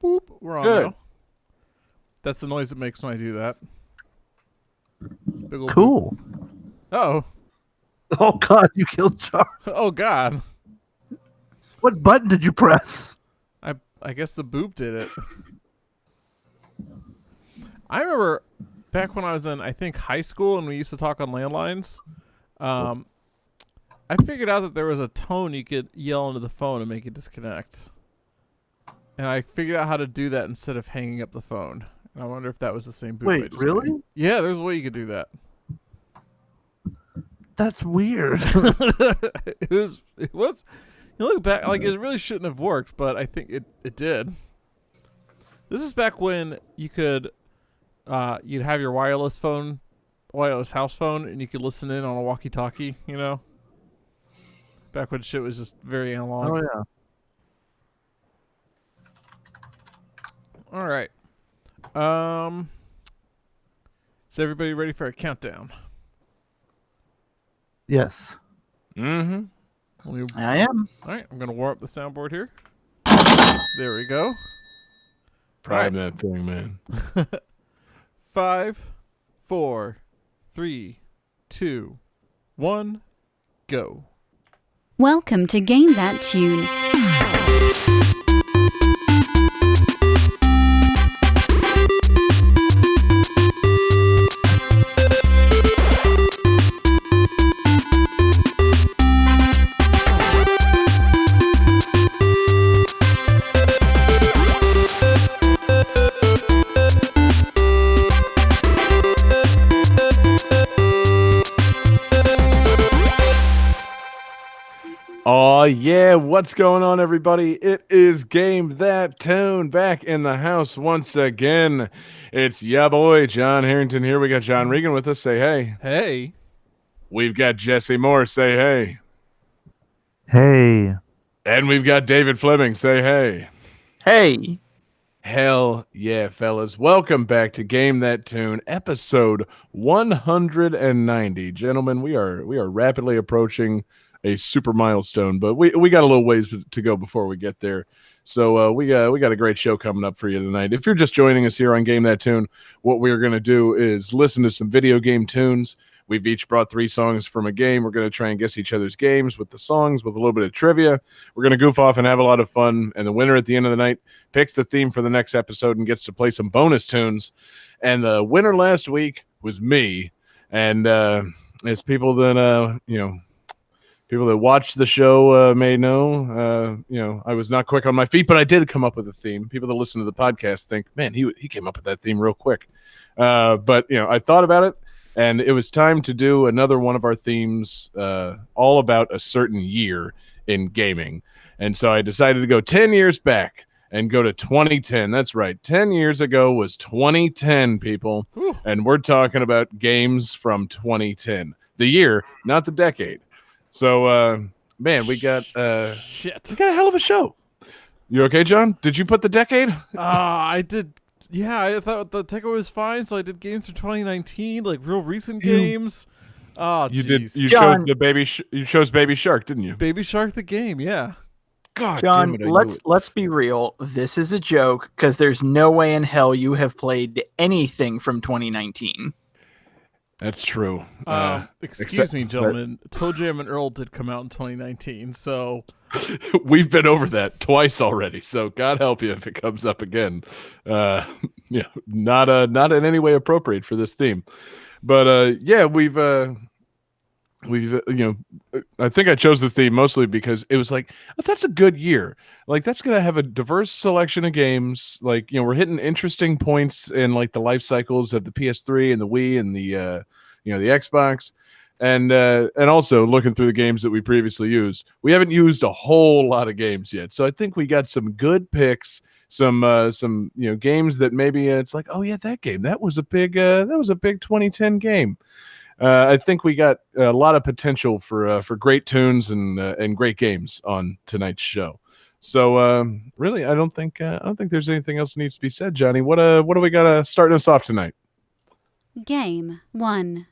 Boop. We're on Good. now. That's the noise it makes when I do that. Big ol' Cool. Oh. Oh God, you killed Jar. Oh God. What button did you press? I guess the boop did it. I remember back when I was in, I think, high school and we used to talk on landlines. I figured out that there was a tone you could yell into the phone and make it disconnect. And I figured out how to do that instead of hanging up the phone. And I wonder if that was the same boop. Wait, really? Made. Yeah, there's a way you could do that. That's weird. It was. You look back, like it really shouldn't have worked, but I think it did. This is back when you could, you'd have your wireless house phone, and you could listen in on a walkie-talkie. You know, back when shit was just very analog. Oh yeah. All right. Is everybody ready for a countdown? Yes. Mm-hmm. I am. All right, I'm gonna warm up the soundboard here. There we go. Prime that thing, man. 5, 4, 3, 2, 1, go. Welcome to Game That Tune. Oh, yeah. What's going on, everybody? It is Game That Tune back in the house once again. It's ya boy, John Harrington here. We got John Regan with us. Say hey. Hey. We've got Jesse Moore. Say hey. Hey. And we've got David Fleming. Say hey. Hey. Hell yeah, fellas. Welcome back to Game That Tune, episode 190. Gentlemen, we are rapidly approaching a super milestone, but we got a little ways to go before we get there. So we got a great show coming up for you tonight. If you're just joining us here on Game That Tune, what we're going to do is listen to some video game tunes. We've each brought 3 songs from a game. We're going to try and guess each other's games with the songs, with a little bit of trivia. We're going to goof off and have a lot of fun. And the winner at the end of the night picks the theme for the next episode and gets to play some bonus tunes. And the winner last week was me. And as people that people that watch the show may know, I was not quick on my feet, but I did come up with a theme. People that listen to the podcast think, man, he came up with that theme real quick. But I thought about it. And it was time to do another one of our themes all about a certain year in gaming. And so I decided to go 10 years back and go to 2010. That's right. 10 years ago was 2010, people. Whew. And we're talking about games from 2010. The year, not the decade. So, man, we got a hell of a show. You okay, John? Did you put the decade? I did. Yeah, I thought the takeaway was fine, so I did games from 2019, like real recent games. Oh, you geez. did. You John, chose you chose Baby Shark, didn't you? Baby Shark the game, yeah. God, John, damn it, I knew it. let's be real. This is a joke because there's no way in hell you have played anything from 2019. That's true. Excuse me, gentlemen. Toe Jam and Earl did come out in 2019, so we've been over that twice already. So God help you if it comes up again. Not in any way appropriate for this theme. But we've I think I chose the theme mostly because it was like, oh, that's a good year. Like that's gonna have a diverse selection of games. Like we're hitting interesting points in like the life cycles of the PS3 and the Wii and the the Xbox, and also looking through the games that we previously used. We haven't used a whole lot of games yet, so I think we got some good picks. Some games that maybe it's like, oh yeah, that game that was a big 2010 game. I think we got a lot of potential for great tunes and great games on tonight's show. So really, I don't think there's anything else that needs to be said, Johnny. What do we got starting us off tonight? Game 1.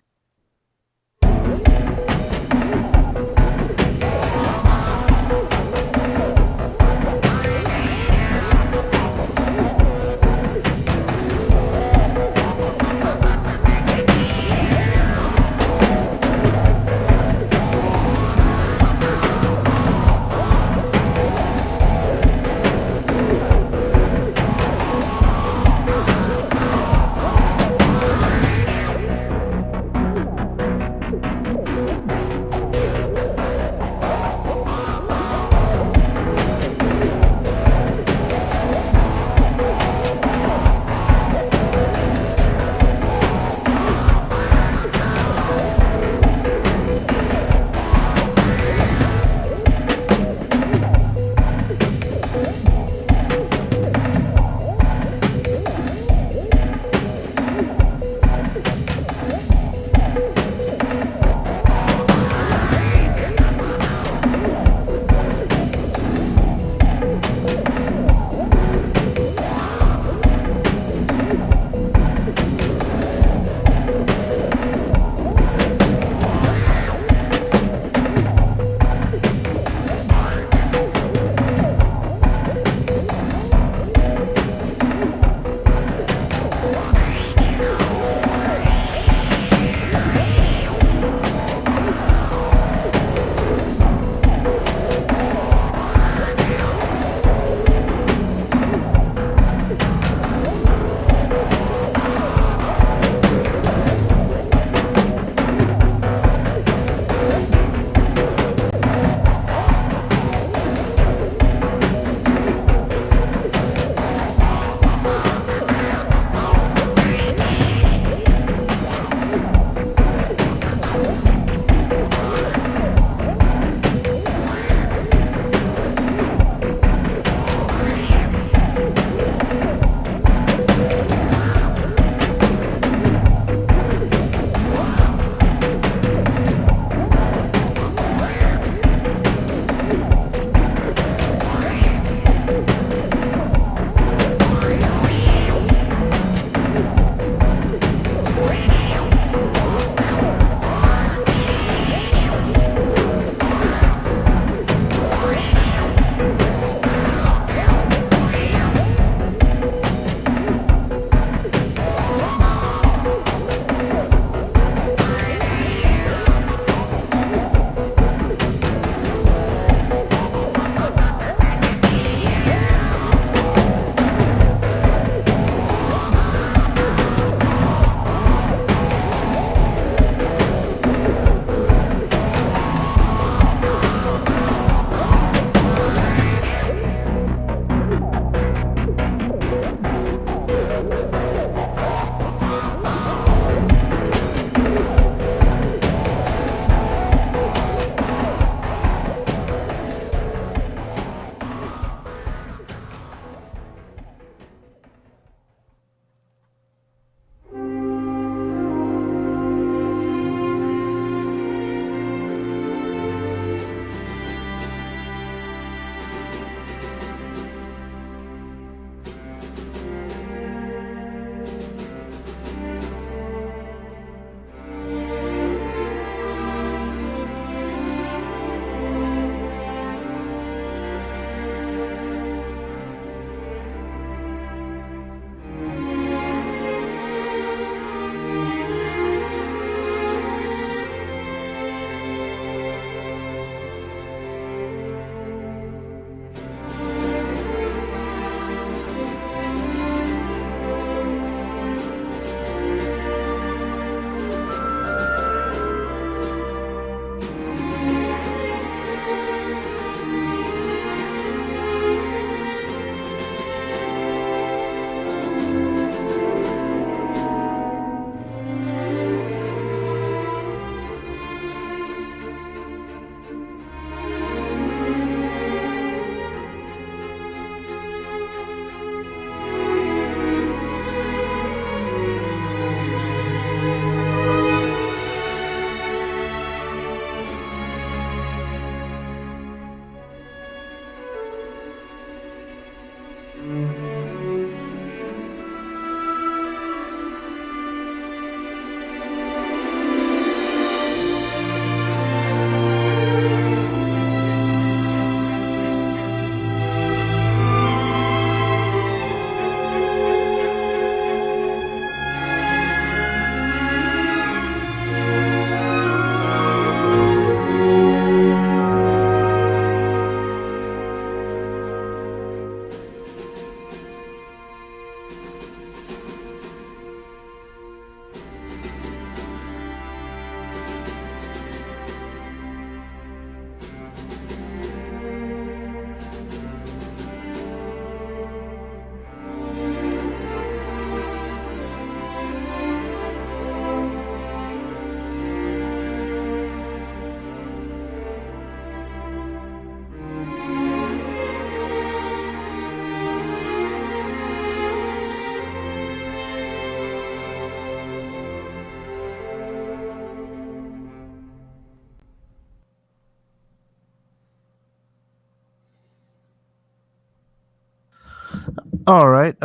All right.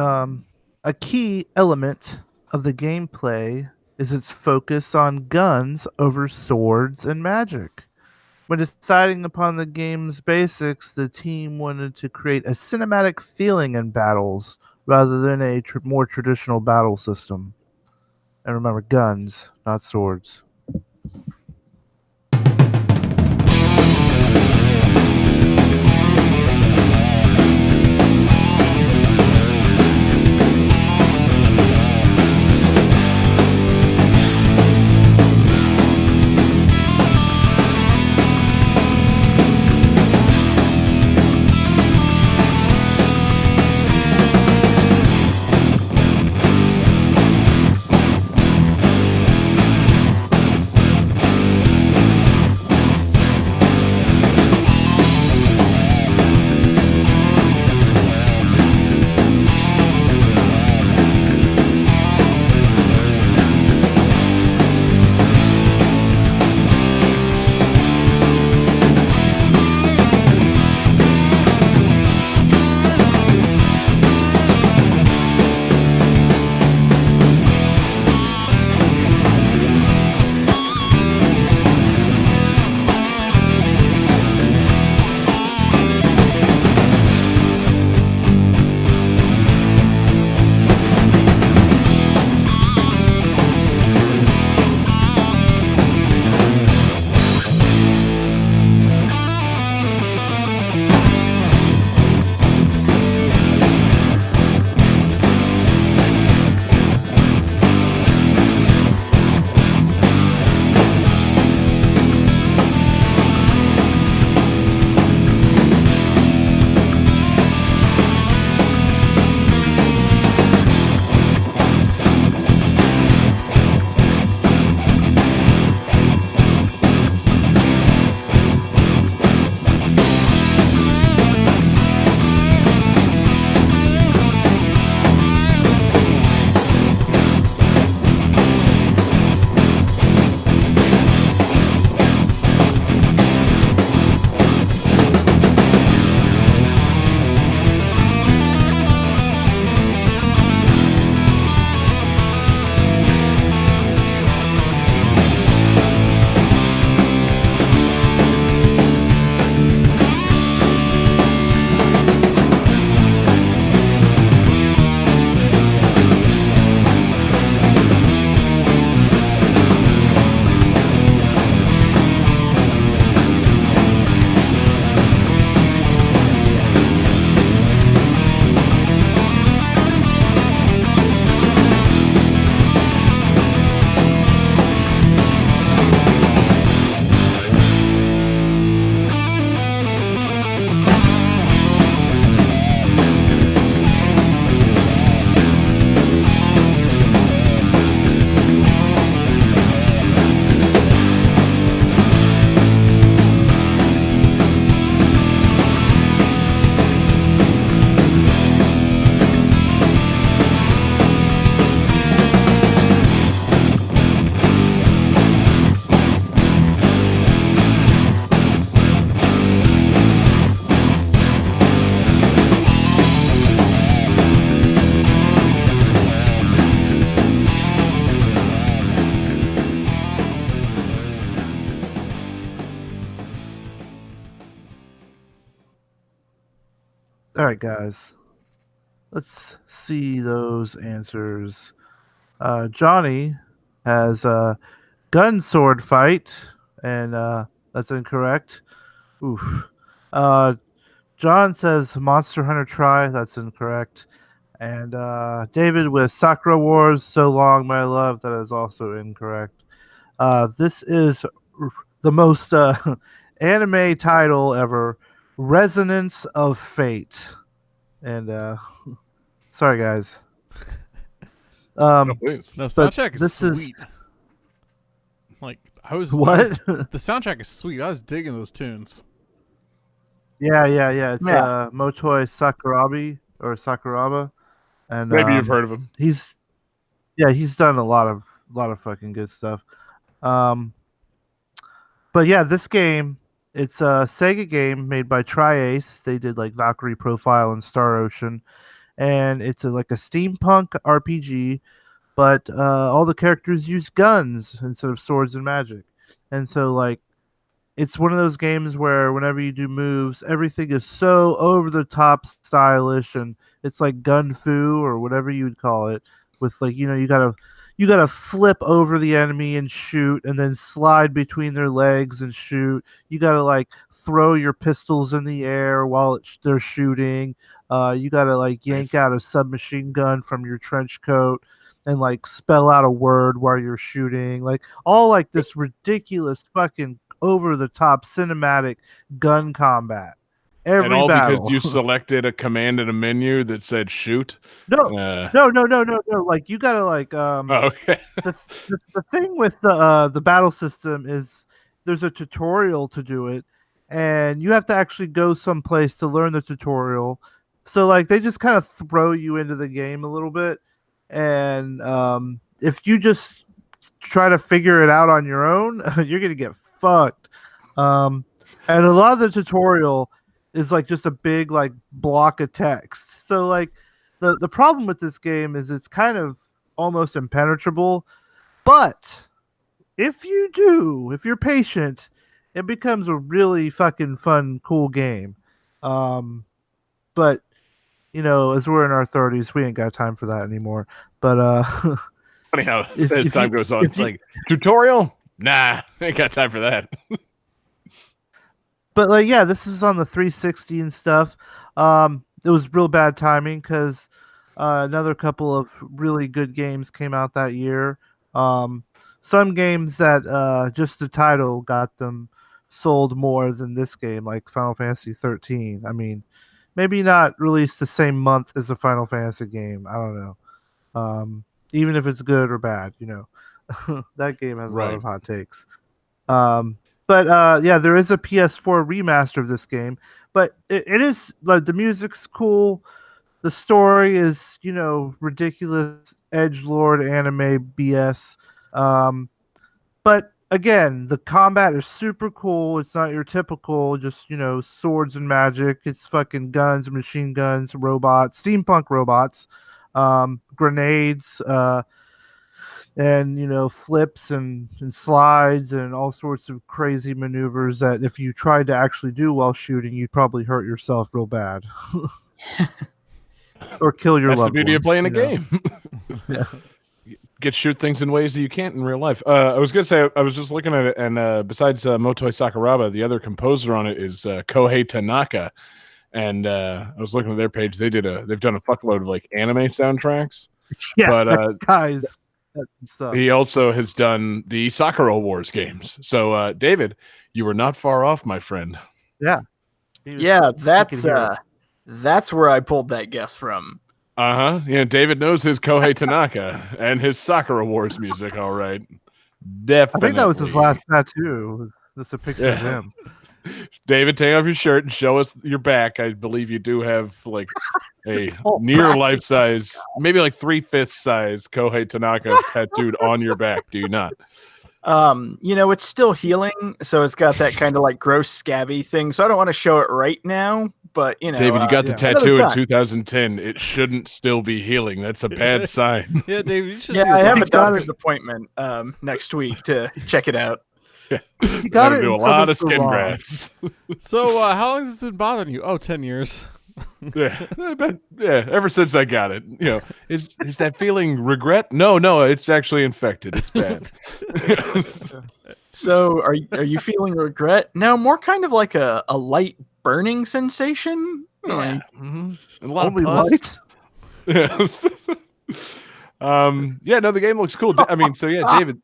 A key element of the gameplay is its focus on guns over swords and magic. When deciding upon the game's basics, the team wanted to create a cinematic feeling in battles rather than a more traditional battle system. And remember, guns, not swords. All right, guys. Let's see those answers. Johnny has gun sword fight, and that's incorrect. Oof. Uh, John says Monster Hunter Try. That's incorrect. And David with Sakura Wars So Long, My Love. That is also incorrect. This is the most anime title ever, Resonance of Fate. And sorry, guys. No, please. No, But soundtrack is this is- sweet. Like I was What? the soundtrack is sweet. I was digging those tunes. Yeah. It's Yeah. Motoi Sakuraba or Sakuraba, and Maybe you've heard of him. He's done a lot of fucking good stuff. But yeah, this game, it's a Sega game made by Tri-Ace. They did like Valkyrie Profile and Star Ocean, and it's like a steampunk RPG, but all the characters use guns instead of swords and magic. And so like it's one of those games where whenever you do moves, everything is so over the top stylish, and it's like gun fu or whatever you would call it. With like you gotta flip over the enemy and shoot, and then slide between their legs and shoot. You gotta like throw your pistols in the air while they're shooting. You gotta like yank Nice. out a submachine gun from your trench coat and like spell out a word while you're shooting. Like all like this ridiculous fucking over the top cinematic gun combat. Every And all battle. because you selected a command in a menu that said shoot. no, Uh, no. Like you gotta like oh, okay. the thing with the battle system is there's a tutorial to do it, and you have to actually go someplace to learn the tutorial. So like they just kind of throw you into the game a little bit, and if you just try to figure it out on your own, you're gonna get fucked. And a lot of the tutorial is like just a big like block of text. So like the problem with this game is it's kind of almost impenetrable, but if you're patient, it becomes a really fucking fun, cool game. But as we're in our 30s, we ain't got time for that anymore. But Funny how If- as if time you- goes on, if it's you- like tutorial. Nah, ain't got time for that. But like, yeah, this is on the 360 and stuff. It was real bad timing because another couple of really good games came out that year. Some games that just the title got them sold more than this game, like Final Fantasy 13. I mean, maybe not released the same month as a Final Fantasy game. I don't know. Even if it's good or bad, that game has a lot Right. of hot takes. But yeah, there is a PS4 remaster of this game, but it is like the music's cool. The story is, ridiculous edgelord anime BS. But again, the combat is super cool. It's not your typical just, swords and magic. It's fucking guns, machine guns, robots, steampunk robots, grenades, and flips and slides and all sorts of crazy maneuvers that if you tried to actually do while shooting, you'd probably hurt yourself real bad. Or kill your That's the loved beauty of ones, playing a you know? game. Yeah. Get shoot things in ways that you can't in real life. I was gonna say I was just looking at it, and besides Motoi Sakuraba, the other composer on it is Kohei Tanaka. And I was looking at their page. They've done a fuckload of like anime soundtracks. Yeah, But that guy's got some stuff. he also has done the Sakura Wars games. So David, you were not far off, my friend. He was- Yeah, I can hear it. that's where I pulled that guess from. Yeah, David knows his Kohei Tanaka and his Sakura Wars music. All right, definitely. I think that was his last tattoo. Just a picture of Yeah. him. David, take off your shirt and show us your back. I believe you do have like a whole near back life size, maybe like 3/5 size Kohei Tanaka tattooed on your back. Do you not? It's still healing, so it's got that kind of like gross scabby thing. So I don't want to show it right now, but David, you got the yeah. tattoo in Another time. 2010. It shouldn't still be healing. That's a bad sign. Yeah, David, you should Yeah, see I a have a doctor. doctor's appointment next week to check it out. You got Gotta it do a in lot of someone's skin garage. grafts. So, how long has this been bothering you? Oh, 10 years. Yeah, but yeah. Ever since I got it, is that feeling regret? No, it's actually infected. It's bad. So are you feeling regret? No, more kind of like a light burning sensation. Yeah. Mhm. And a lot Only of pus. light? Yes. Yeah, no, the game looks cool. I mean, so yeah, David,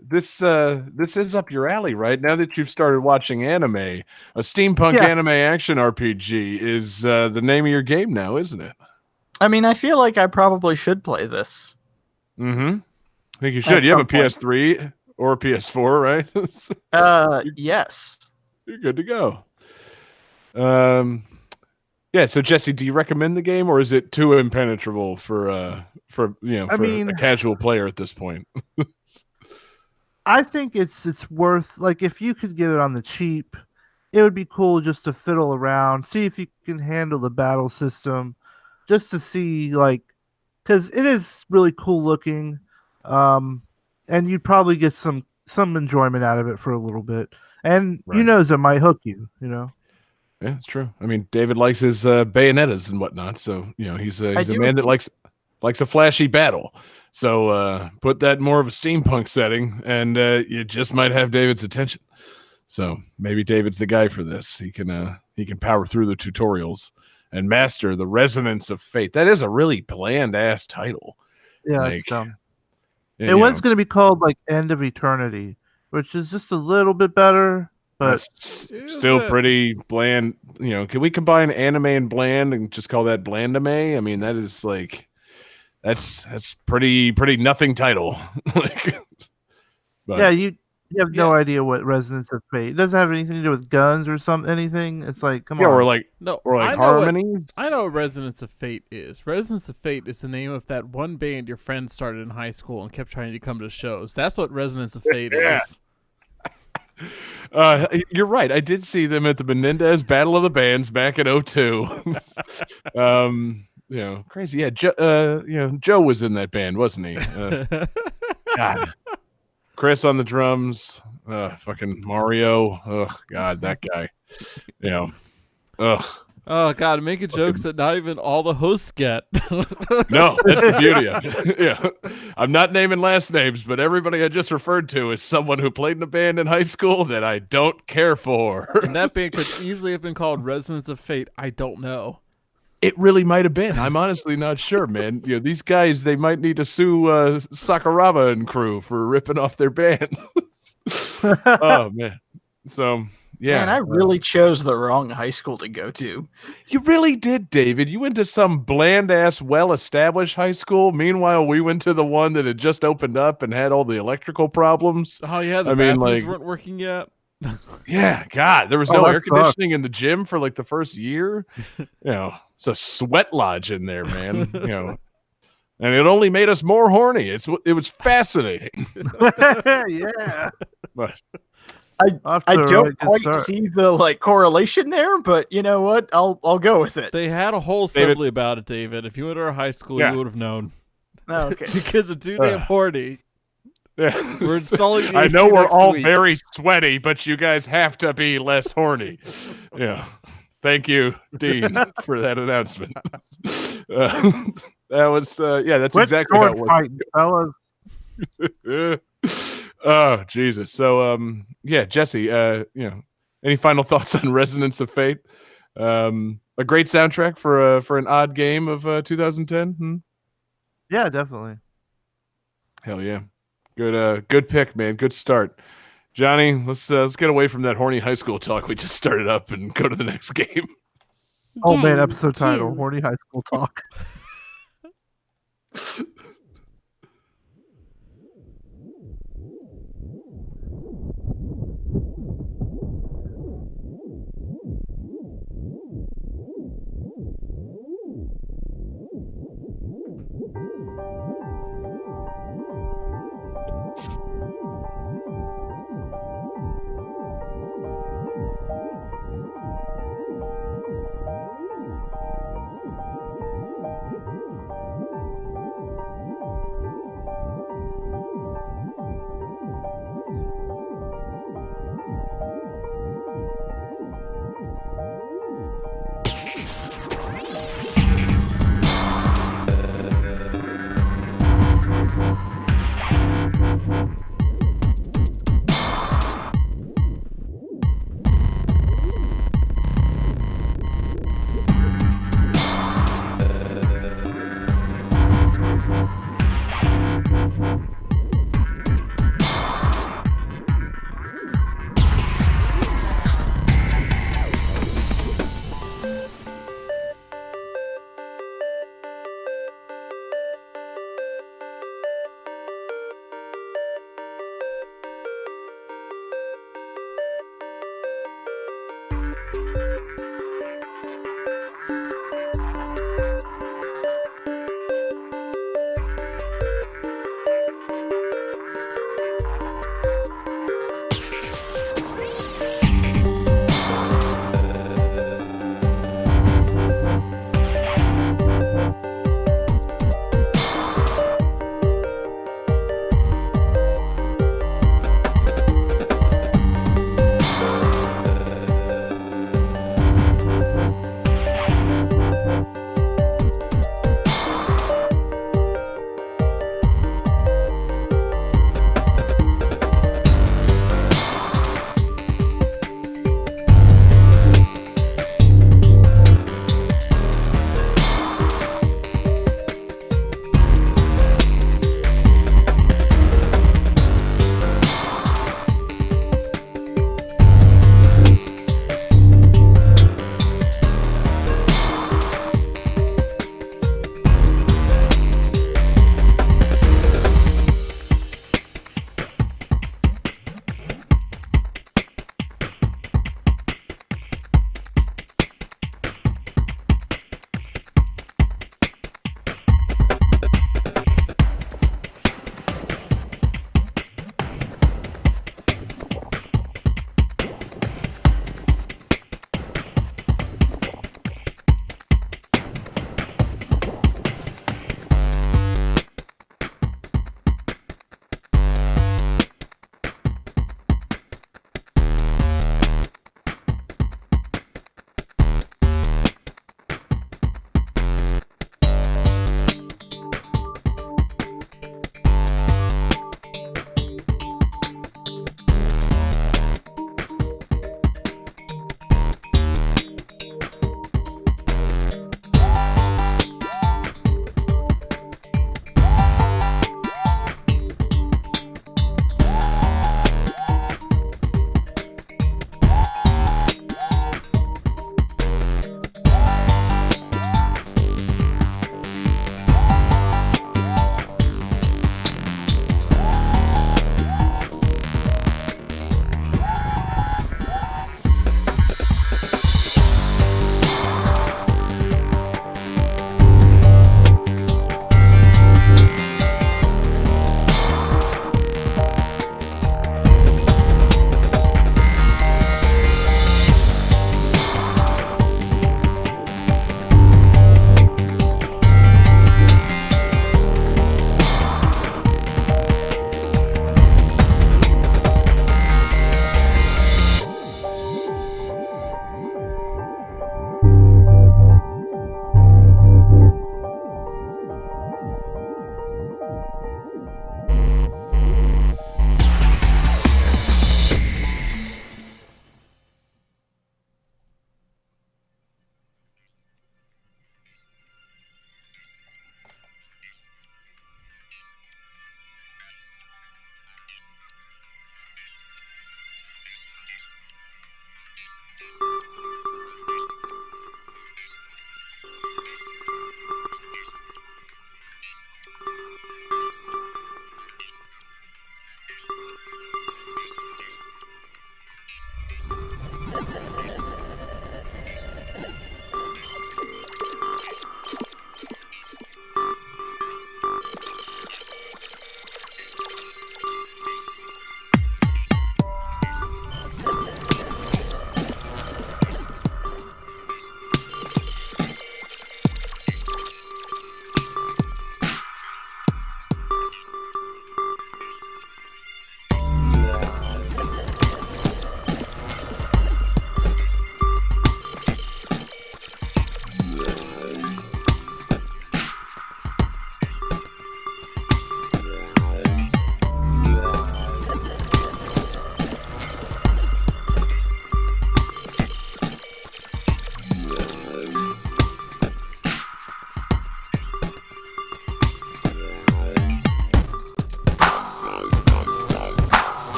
this is up your alley, right? Now that you've started watching anime, a steampunk Yeah. anime action RPG is the name of your game now, isn't it? I mean, I feel like I probably should play this. Mm-hmm. I think you should. At You have a some point. PS3 or a PS4, right? Yes. You're good to go. Yeah. So Jesse, do you recommend the game, or is it too impenetrable for I for mean- a casual player at this point? I think it's worth, like, if you could get it on the cheap, it would be cool just to fiddle around, see if you can handle the battle system, just to see like, because it is really cool looking, and you'd probably get some enjoyment out of it for a little bit, and who Right. knows, it might hook you. You know. Yeah, it's true. I mean, David likes his bayonetas and whatnot, so he's I a do man that agree. likes a flashy battle. So put that in more of a steampunk setting, and you just might have David's attention. So maybe David's the guy for this. He can power through the tutorials and master the resonance of fate. That is a really bland ass title. Yeah, it's Like, dumb. you It was know, going to be called like End of Eternity, which is just a little bit better, but that's Is still it? pretty bland. Can we combine anime and bland and just call that blandame? I mean, that is like that's pretty nothing title. Like, but yeah, you have Yeah. no idea what Resonance of Fate. It doesn't have anything to do with guns or anything. It's like, come yeah, on. No, or like I know what harmonies. I know what Resonance of Fate is. Resonance of Fate is the name of that one band your friend started in high school and kept trying to come to shows. That's what Resonance of Fate Yeah. is. You're right. I did see them at the Menendez Battle of the Bands back in 02. Crazy. Yeah, Joe was in that band, wasn't he? God. Chris on the drums. Fucking Mario. Ugh, God, that guy. Ugh. Oh God, making jokes that not even all the hosts get. No, that's the beauty of it. Yeah. I'm not naming last names, but everybody I just referred to is someone who played in a band in high school that I don't care for. And that band could easily have been called Resonance of Fate. I don't know. It really might have been. I'm honestly not sure, man. These guys, they might need to sue Sakuraba and crew for ripping off their band. Oh, man. So, yeah. Man, I really chose the wrong high school to go to. You really did, David. You went to some bland-ass, well-established high school. Meanwhile, we went to the one that had just opened up and had all the electrical problems. Oh yeah, the I mean, bathrooms like, weren't working yet. yeah, God, there was Oh, no that air sucks. conditioning in the gym for like the first year. It's a sweat lodge in there, man. And it only made us more horny. It was fascinating. Yeah. But Off I to a don't right good quite start. see the like correlation there, but you know what? I'll go with it. They had a whole David- assembly about it, David. If you went to our high school, Yeah. you would have known. Oh, okay. Because it's too damn horny. yeah. We're installing the I AC know we're next all week. very sweaty, but you guys have to be less horny. Yeah. Thank you, Dean, for that announcement. That was that's Quit exactly how it sword was. fighting, fellas. Oh Jesus! So Jesse, any final thoughts on Resonance of Fate? A great soundtrack for an odd game of 2010. Yeah, definitely. Hell yeah, good pick, man. Good start, Johnny. Let's get away from that horny high school talk we just started up and go to the next game. Oh man, Game episode title: 2. Horny High School Talk.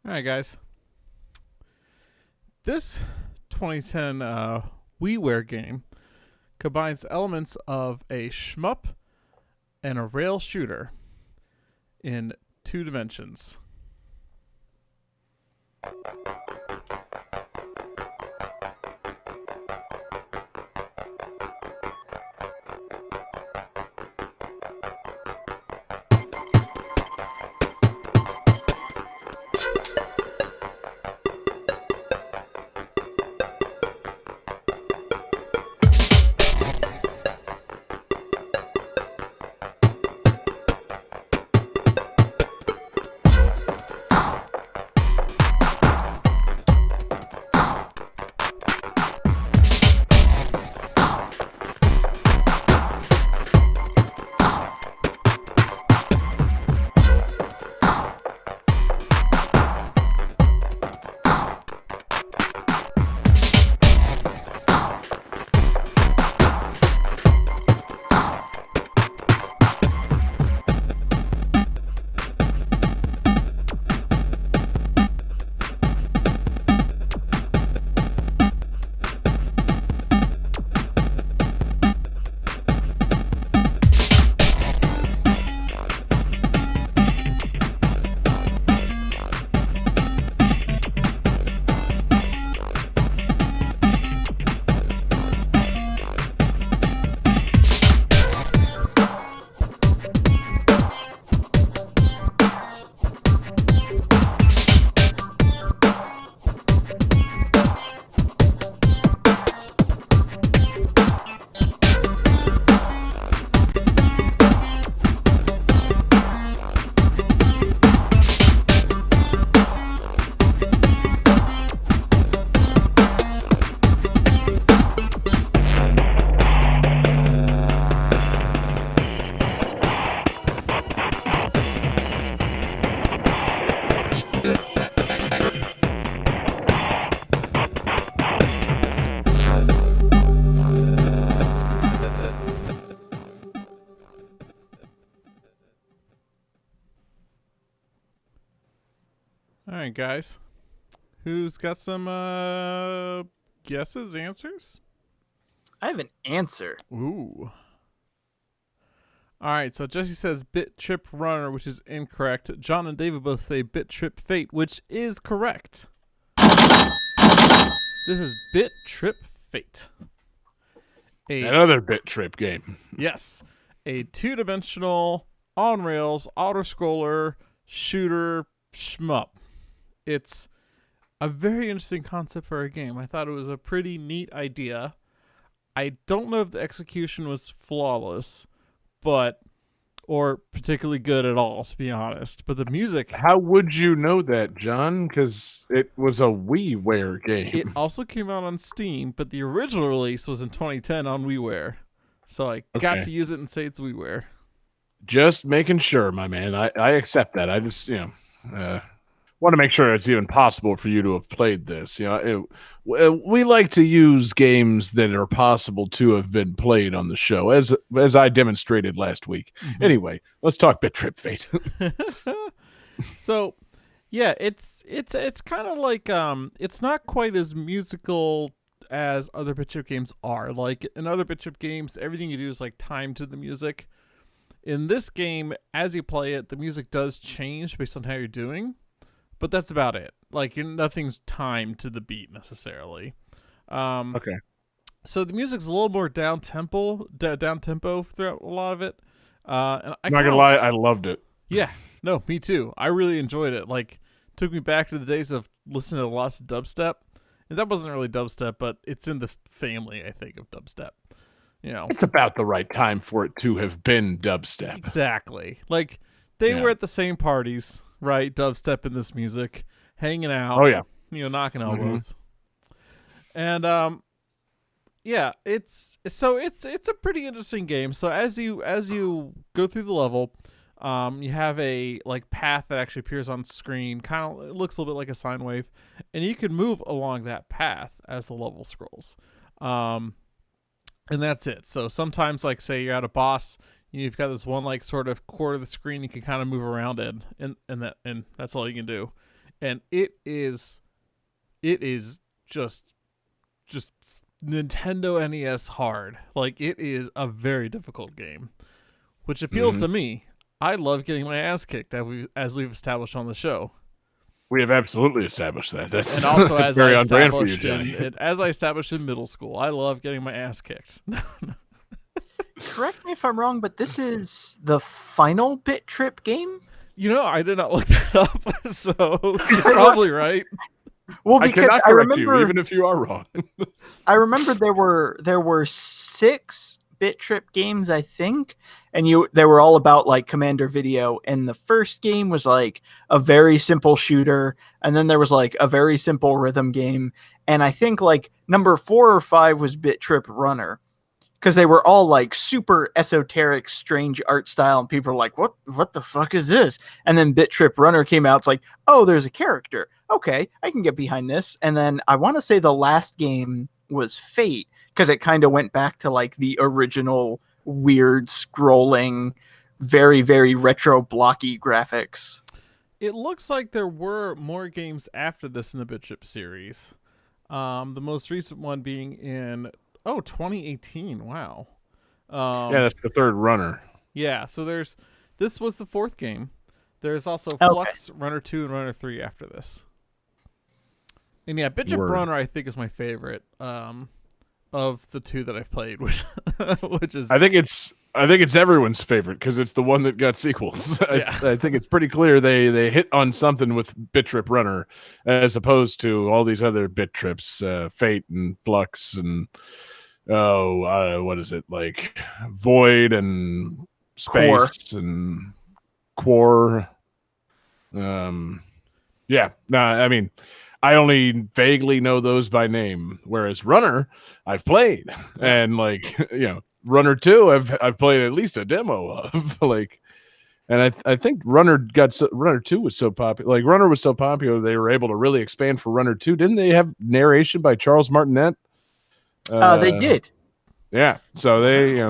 All right, guys. This 2010 WiiWare game combines elements of a shmup and a rail shooter in 2 dimensions. All right, guys. Who's got some guesses, answers? I have an answer. Ooh. All right, so Jesse says Bit Trip Runner, which is incorrect. John and David both say Bit Trip Fate, which is correct. This is Bit Trip Fate. Another Bit Trip game. Yes. A 2-dimensional, on-rails, auto-scroller, shooter, shmup. It's a very interesting concept for a game. I thought it was a pretty neat idea. I don't know if the execution was flawless, or particularly good at all, to be honest. But the music... How would you know that, John? Because it was a WiiWare game. It also came out on Steam, but the original release was in 2010 on WiiWare. So I got to use it and say it's WiiWare. Just making sure, my man. I accept that. I just, want to make sure it's even possible for you to have played this. We like to use games that are possible to have been played on the show, as I demonstrated last week. Mm-hmm. Anyway, let's talk Bit Trip Fate. So, yeah, it's kind of like it's not quite as musical as other Bit Trip games are. Like in other Bit Trip games, everything you do is like timed to the music. In this game, as you play it, the music does change based on how you're doing. But that's about it. Like, nothing's timed to the beat necessarily. Okay. So the music's a little more down tempo throughout a lot of it. And I'm not gonna lie, I loved it. Yeah, no, me too. I really enjoyed it. Like, took me back to the days of listening to lots of dubstep. And that wasn't really dubstep, but it's in the family, I think, of dubstep. It's about the right time for it to have been dubstep. Exactly. Like, they were at the same parties. Right, dubstep in this music, hanging out. Oh yeah, knocking elbows, and it's a pretty interesting game. So as you go through the level, you have a path that actually appears on screen. It looks a little bit like a sine wave, and you can move along that path as the level scrolls. And that's it. So sometimes, say you're at a boss. You've got this one sort of quarter of the screen you can kind of move around in, and that's all you can do. and it is just Nintendo NES hard. Like, it is a very difficult game, which appeals to me. I love getting my ass kicked, as we've established on the show. We have absolutely established that. That's And also, that's as very I on brand for you, established Johnny. as I established in middle school, I love getting my ass kicked. Correct me if I'm wrong, but this is the final Bit Trip game? I did not look that up, so you're probably right. Well, I because cannot I correct remember, you, even if you are wrong. I remember there were 6 Bit Trip games, I think, and they were all about like Commander Video. And the first game was like a very simple shooter, and then there was like a very simple rhythm game, and I think like number 4 or 5 was Bit Trip Runner, because they were all like super esoteric, strange art style, and people were like, "What the fuck is this?" And then Bit Trip Runner came out. It's like, oh, there's a character. Okay, I can get behind this. And then I want to say the last game was Fate, because it kind of went back to like the original weird scrolling, very, very retro blocky graphics. It looks like there were more games after this in the Bit Trip series. The most recent one being in 2018. Wow. Yeah, that's the third runner. Yeah, so this was the 4th game. There's also Okay. Flux, Runner 2, and Runner 3 after this. And yeah, Bit Trip Word. Runner I think is my favorite of the 2 that I've played, which is I think it's everyone's favorite because it's the one that got sequels. Yeah. I think it's pretty clear they hit on something with Bit Trip Runner as opposed to all these other Bit Trips, Fate and Flux and what is it, like Void and Space and Core. Yeah, no, I mean, I only vaguely know those by name, whereas Runner I've played, and like Runner 2 I've played at least a demo of, like, and I think Runner 2 was so popular, like Runner was so popular they were able to really expand for Runner 2. Didn't they have narration by Charles Martinet? They did. Yeah, so they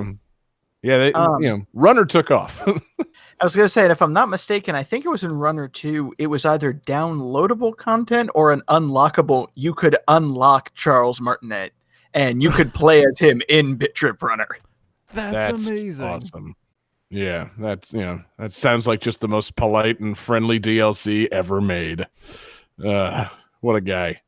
Runner took off. I was going to say, and if I'm not mistaken, I think it was in Runner 2, it was either downloadable content or an unlockable. You could unlock Charles Martinet, and you could play as him in Bit Trip Runner. that's amazing. Awesome. Yeah, that sounds like just the most polite and friendly DLC ever made. What a guy.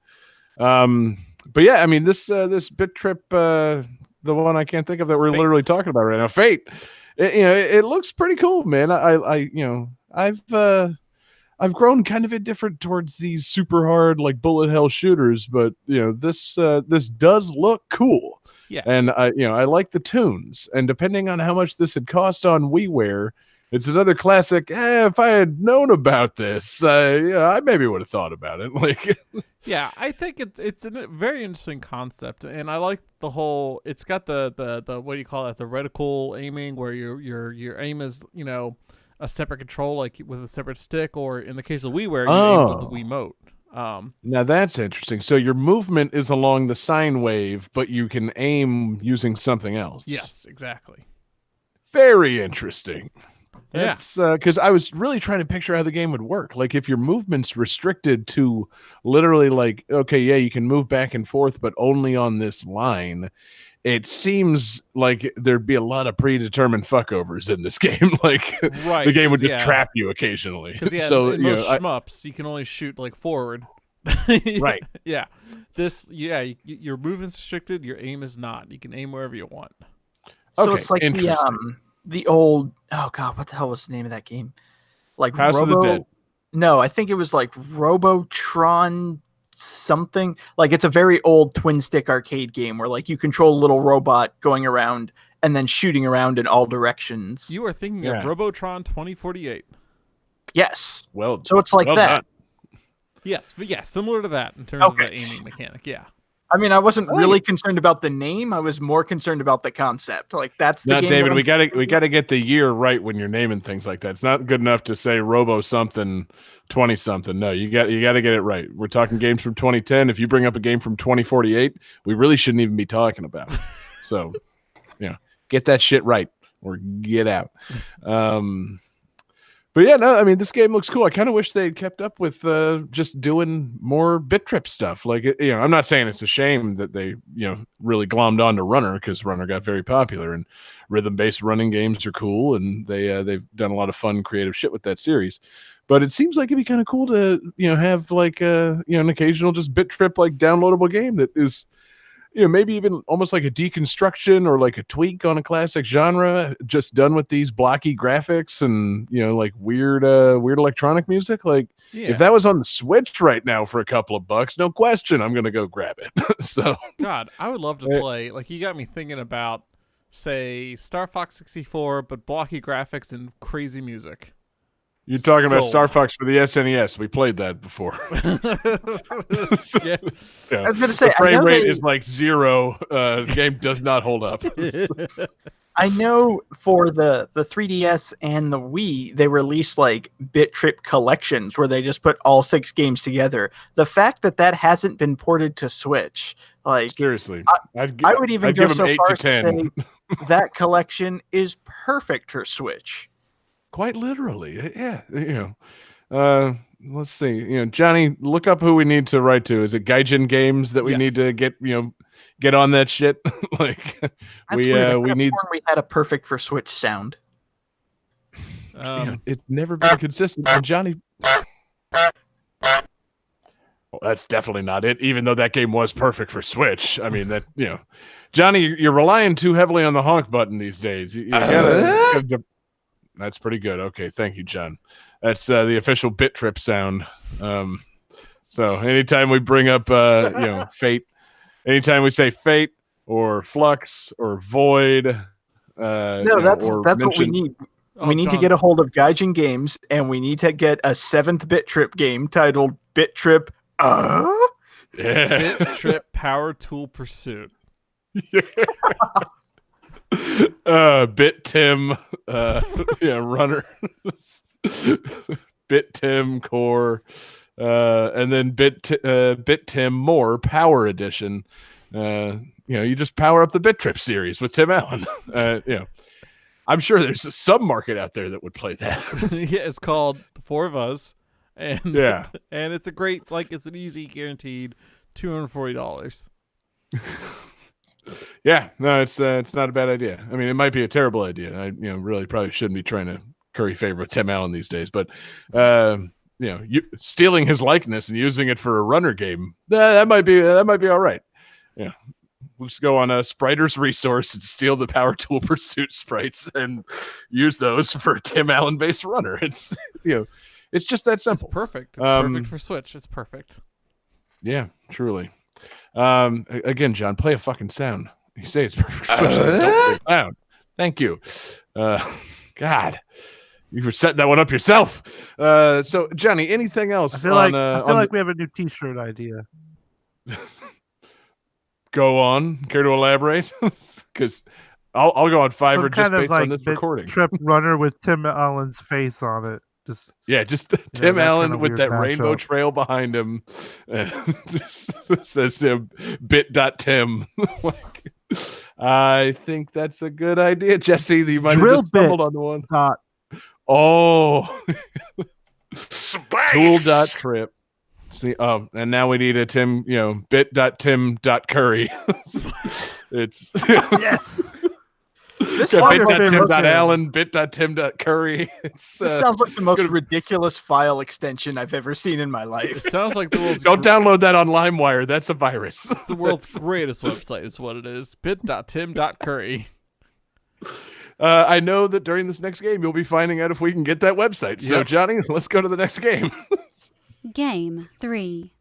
But yeah, I mean, this Bit Trip, the one I can't think of that we're Fate. literally talking about right now, Fate. It looks pretty cool, man. I've grown kind of indifferent towards these super hard like bullet hell shooters, but this does look cool. Yeah. And I like the tunes, and depending on how much this had cost on WiiWare, it's another classic. If I had known about this, I maybe would have thought about it. Like, Yeah, I think it's a very interesting concept, and I like the whole. It's got the what do you call it? The reticle aiming, where your aim is a separate control, like with a separate stick, or in the case of WiiWare, you aim with the Wiimote. now that's interesting. So your movement is along the sine wave, but you can aim using something else. Yes, exactly. Very interesting. Yeah. That's because I was really trying to picture how the game would work. Like, if your movement's restricted to literally, like, okay, yeah, you can move back and forth, but only on this line. It seems like there'd be a lot of predetermined fuckovers in this game. Like, Right, the game would 'cause, just trap you occasionally. Because So in most shmups, you can only shoot like forward. Right. Yeah. Your movement's restricted. Your aim is not. You can aim wherever you want. So Okay, it's like interesting. the old, oh god, what the hell was the name of that game? Like House of the Dead. No, I think it was like Robotron something. Like, it's a very old twin stick arcade game where like you control a little robot going around and then shooting around in all directions. You are thinking Yeah. of Robotron 2048. Yes. Well, So it's like well that. done. Yes, but yeah, similar to that in terms of Okay. the aiming mechanic. Yeah. I mean, I wasn't like really concerned about the name. I was more concerned about the concept. Like, that's the No, game. David, that we gotta get the year right when you're naming things like that. It's not good enough to say Robo something 20 something. No, you got to get it right. We're talking games from 2010. If you bring up a game from 2048, we really shouldn't even be talking about it. So, get that shit right or get out. But yeah, no, I mean, this game looks cool. I kind of wish they had kept up with just doing more Bit Trip stuff. Like, I'm not saying it's a shame that they, really glommed on to Runner, because Runner got very popular, and rhythm-based running games are cool, and they've done a lot of fun, creative shit with that series. But it seems like it'd be kind of cool to, have like, an occasional just Bit Trip like downloadable game that is, maybe even almost like a deconstruction or like a tweak on a classic genre, just done with these blocky graphics and, like weird electronic music. Like, if that was on the Switch right now for a couple of bucks, no question, I'm going to go grab it. So, God, I would love to play. Like, you got me thinking about, say, Star Fox 64, but blocky graphics and crazy music. You're talking about Star Fox for the SNES. We played that before. Yeah. I was going to say, the frame rate is like 0. The game does not hold up. I know for the 3DS and the Wii, they released like Bit Trip collections where they just put all 6 games together. The fact that hasn't been ported to Switch, like, seriously, I would even go give so them 8 far to 10. to say that collection is perfect for Switch. Quite literally, yeah. Let's see. Johnny, look up who we need to write to. Is it Gaijin Games that we need to get on that shit? Like, That's we weird. we need. We had a perfect for Switch sound. It's never been consistent. And Johnny, well, that's definitely not it. Even though that game was perfect for Switch, I mean that Johnny, you're relying too heavily on the honk button these days. You gotta That's pretty good. Okay, thank you, John. That's the official Bit Trip sound. So anytime we bring up, Fate, anytime we say Fate or Flux or Void, that's what we need. We need to get a hold of Gaijin Games, and we need to get a 7th Bit Trip game titled Bit Trip. Bit Trip Power Tool Pursuit. Bit Tim, Runner, Bit Tim Core, and then Bit Tim More Power Edition. You just power up the Bit Trip series with Tim Allen. I'm sure there's a sub market out there that would play that. Yeah, it's called The Four of Us, and and it's a great, it's an easy, guaranteed $240. Yeah, no, it's not a bad idea. I mean, it might be a terrible idea. I really probably shouldn't be trying to curry favor with Tim Allen these days. But stealing his likeness and using it for a Runner game, that might be all right. Yeah, we'll just go on a Spriter's resource and steal the Power Tool Pursuit sprites and use those for a Tim Allen based Runner. It's it's just that simple. It's perfect. It's perfect for Switch. It's perfect. Yeah, truly. Again, John, play a fucking sound. You say it's perfect. Don't play a sound. Thank you. God, you were setting that one up yourself. So, Johnny, anything else? I feel like we have a new T-shirt idea. Go on. Care to elaborate? Because I'll go on Fiverr just based on this recording. Trip Runner with Tim Allen's face on it. Just Tim Allen with that rainbow trail behind him. Just says bit.tim. I think that's a good idea, Jesse. You might have just stumbled on the one. Tool.trip. See, and now we need a Tim, bit.tim.curry. It's yes. This bit.tim.allen, bit.tim.curry. This sounds like the most ridiculous file extension I've ever seen in my life. It sounds like the world's Don't download that on LimeWire. That's a virus. It's the world's greatest website is what it is. bit.tim.curry. I know that during this next game, you'll be finding out if we can get that website. So, Johnny, let's go to the next game. Game 3.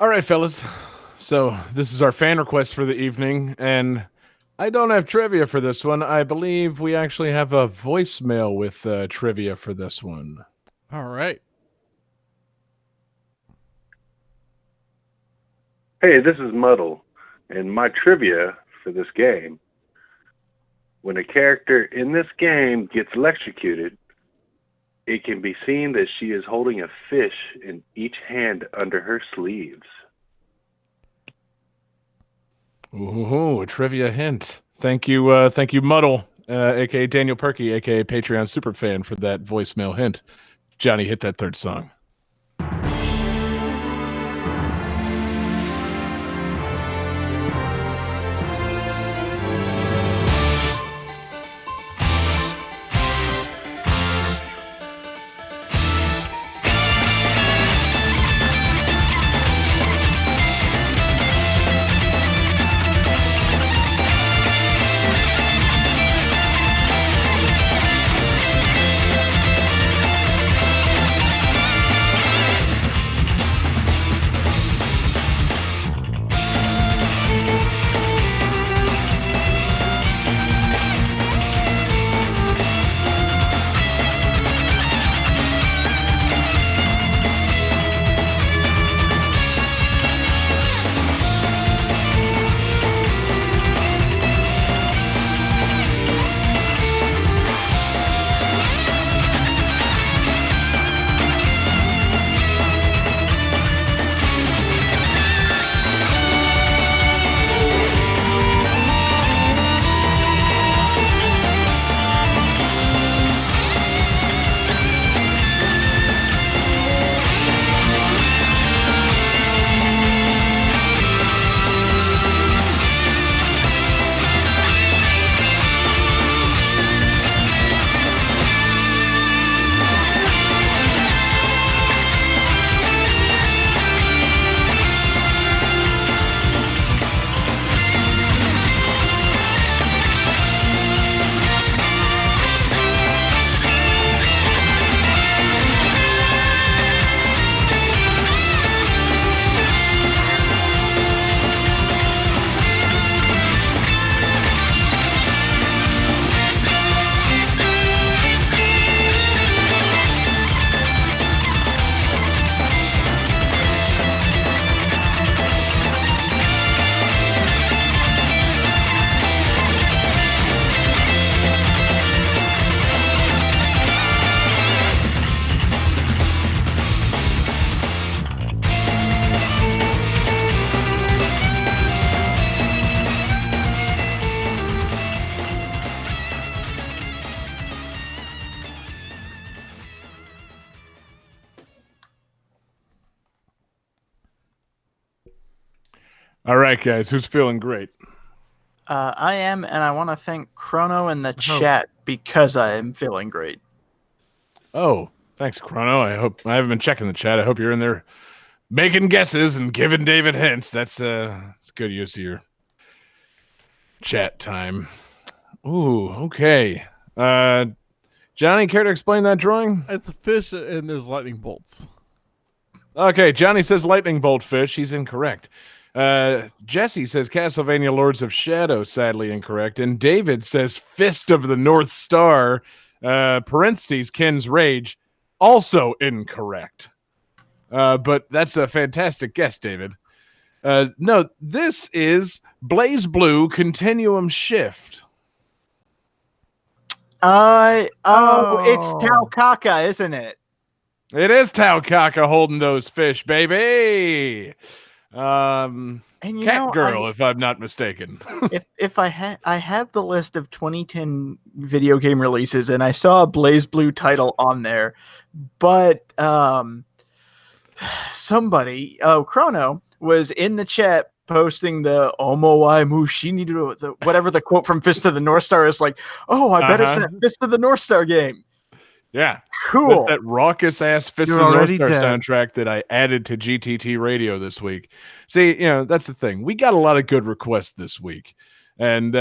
All right, fellas. So this is our fan request for the evening, and I don't have trivia for this one. I believe we actually have a voicemail with trivia for this one. All right. Hey, this is Muddle, and my trivia for this game. When a character in this game gets electrocuted, it can be seen that she is holding a fish in each hand under her sleeves. Ooh, a trivia hint. Thank you, Muddle, aka Daniel Perky, aka Patreon superfan, for that voicemail hint. Johnny, hit that third song. All right, guys, who's feeling great? I am, and I want to thank Chrono in the chat because I am feeling great. Oh, thanks, Chrono. I haven't been checking the chat. I hope you're in there making guesses and giving David hints. That's good use of your chat time. Ooh, okay. Johnny, care to explain that drawing? It's a fish and there's lightning bolts. Okay, Johnny says lightning bolt fish. He's incorrect. Jesse says Castlevania Lords of Shadow, sadly incorrect. And David says Fist of the North Star, parentheses, Ken's Rage, also incorrect. But that's a fantastic guess, David. No, this is Blaze Blue Continuum Shift. It's Tau Kaka, isn't it? It is Tau Kaka holding those fish, baby. And Cat Girl, if I'm not mistaken. if I have the list of 2010 video game releases, and I saw a Blaze Blue title on there, but somebody, Chrono, was in the chat posting the Omo wa Mushini, whatever the quote from Fist of the North Star is, like, oh, I bet it's that Fist of the North Star game. Yeah. Cool. That's that raucous ass Fist of the North Star soundtrack that I added to GTT Radio this week. See, that's the thing. We got a lot of good requests this week. And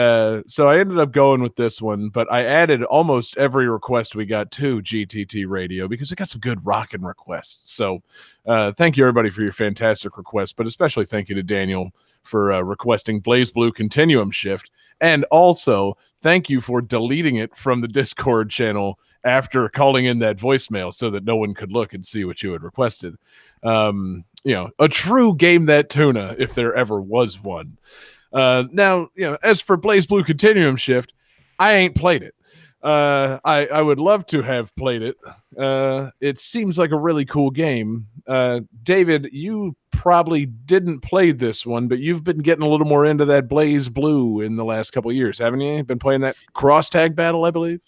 so I ended up going with this one, but I added almost every request we got to GTT Radio because we got some good rockin' requests. So thank you, everybody, for your fantastic requests, but especially thank you to Daniel for requesting Blaze Blue Continuum Shift. And also, thank you for deleting it from the Discord channel after calling in that voicemail so that no one could look and see what you had requested. A true Game That Tuna, if there ever was one. Now, as for Blaze Blue Continuum Shift, I ain't played it. I would love to have played it. It seems like a really cool game. David, you probably didn't play this one, but you've been getting a little more into that Blaze Blue in the last couple of years, haven't you? Been playing that cross tag battle, I believe.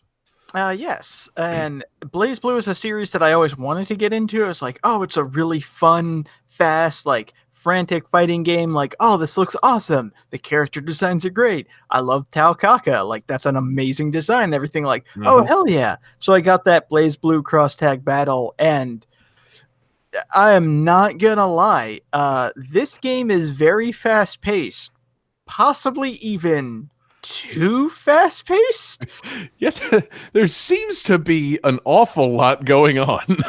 Yes, and Blaze Blue is a series that I always wanted to get into. I was like, oh, it's a really fun, fast, like frantic fighting game. Like, oh, this looks awesome. The character designs are great. I love Tao Kaka. Like, that's an amazing design. Everything like, oh, hell yeah. So I got that Blaze Blue cross tag battle, and I am not gonna lie. This game is very fast paced, possibly even too fast paced. Yeah, there seems to be an awful lot going on.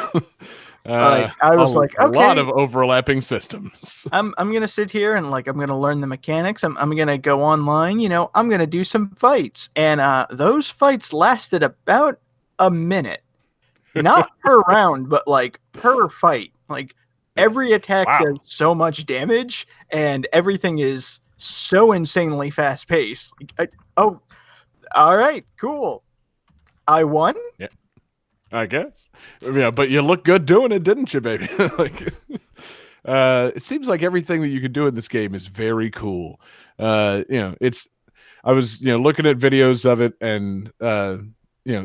I was like, okay, a lot of overlapping systems. I'm gonna sit here and I'm gonna learn the mechanics. I'm gonna go online. I'm gonna do some fights, and those fights lasted about a minute, not per round, but per fight. Every attack does so much damage, and everything is so insanely fast paced. Oh, all right, cool. I won. Yeah, I guess. Yeah, but you look good doing it, didn't you, baby? It seems like everything that you can do in this game is very cool. I was looking at videos of it, and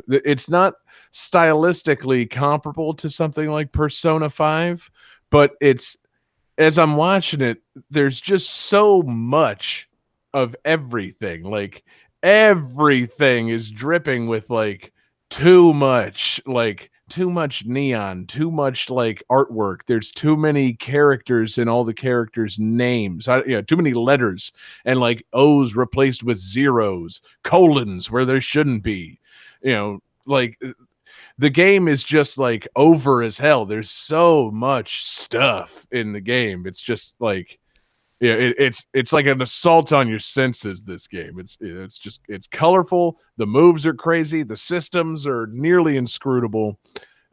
it's not stylistically comparable to something like Persona 5, but as I'm watching it, there's just so much of everything. Everything is dripping with too much neon, too much artwork. There's too many characters in all the characters' names. Too many letters, and O's replaced with zeros, colons where there shouldn't be. The game is just over as hell. There's so much stuff in the game. It's just it's like an assault on your senses. This game. It's colorful. The moves are crazy. The systems are nearly inscrutable,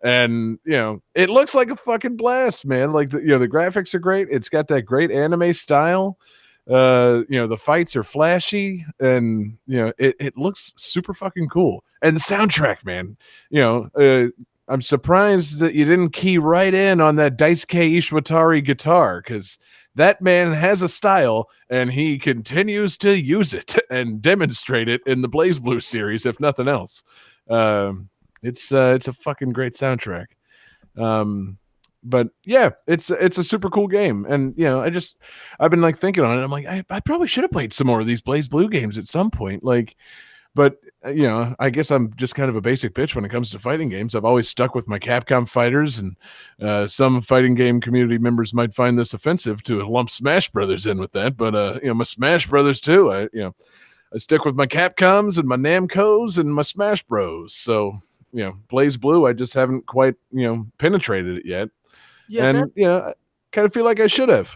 and it looks like a fucking blast, man. The graphics are great. It's got that great anime style. The fights are flashy, and it looks super fucking cool. And the soundtrack, man, I'm surprised that you didn't key right in on that Daisuke Ishwatari guitar, because that man has a style, and he continues to use it and demonstrate it in the Blaze Blue series, if nothing else. It's a fucking great soundtrack. But yeah, it's a super cool game, and I've been thinking on it. I'm like, I probably should have played some more of these Blaze Blue games at some point. But I guess I'm just kind of a basic bitch when it comes to fighting games. I've always stuck with my Capcom fighters, and some fighting game community members might find this offensive to lump Smash Brothers in with that. But my Smash Brothers too. I stick with my Capcoms and my Namcos and my Smash Bros. So Blaze Blue, I just haven't quite penetrated it yet. Yeah, and I kind of feel like I should have.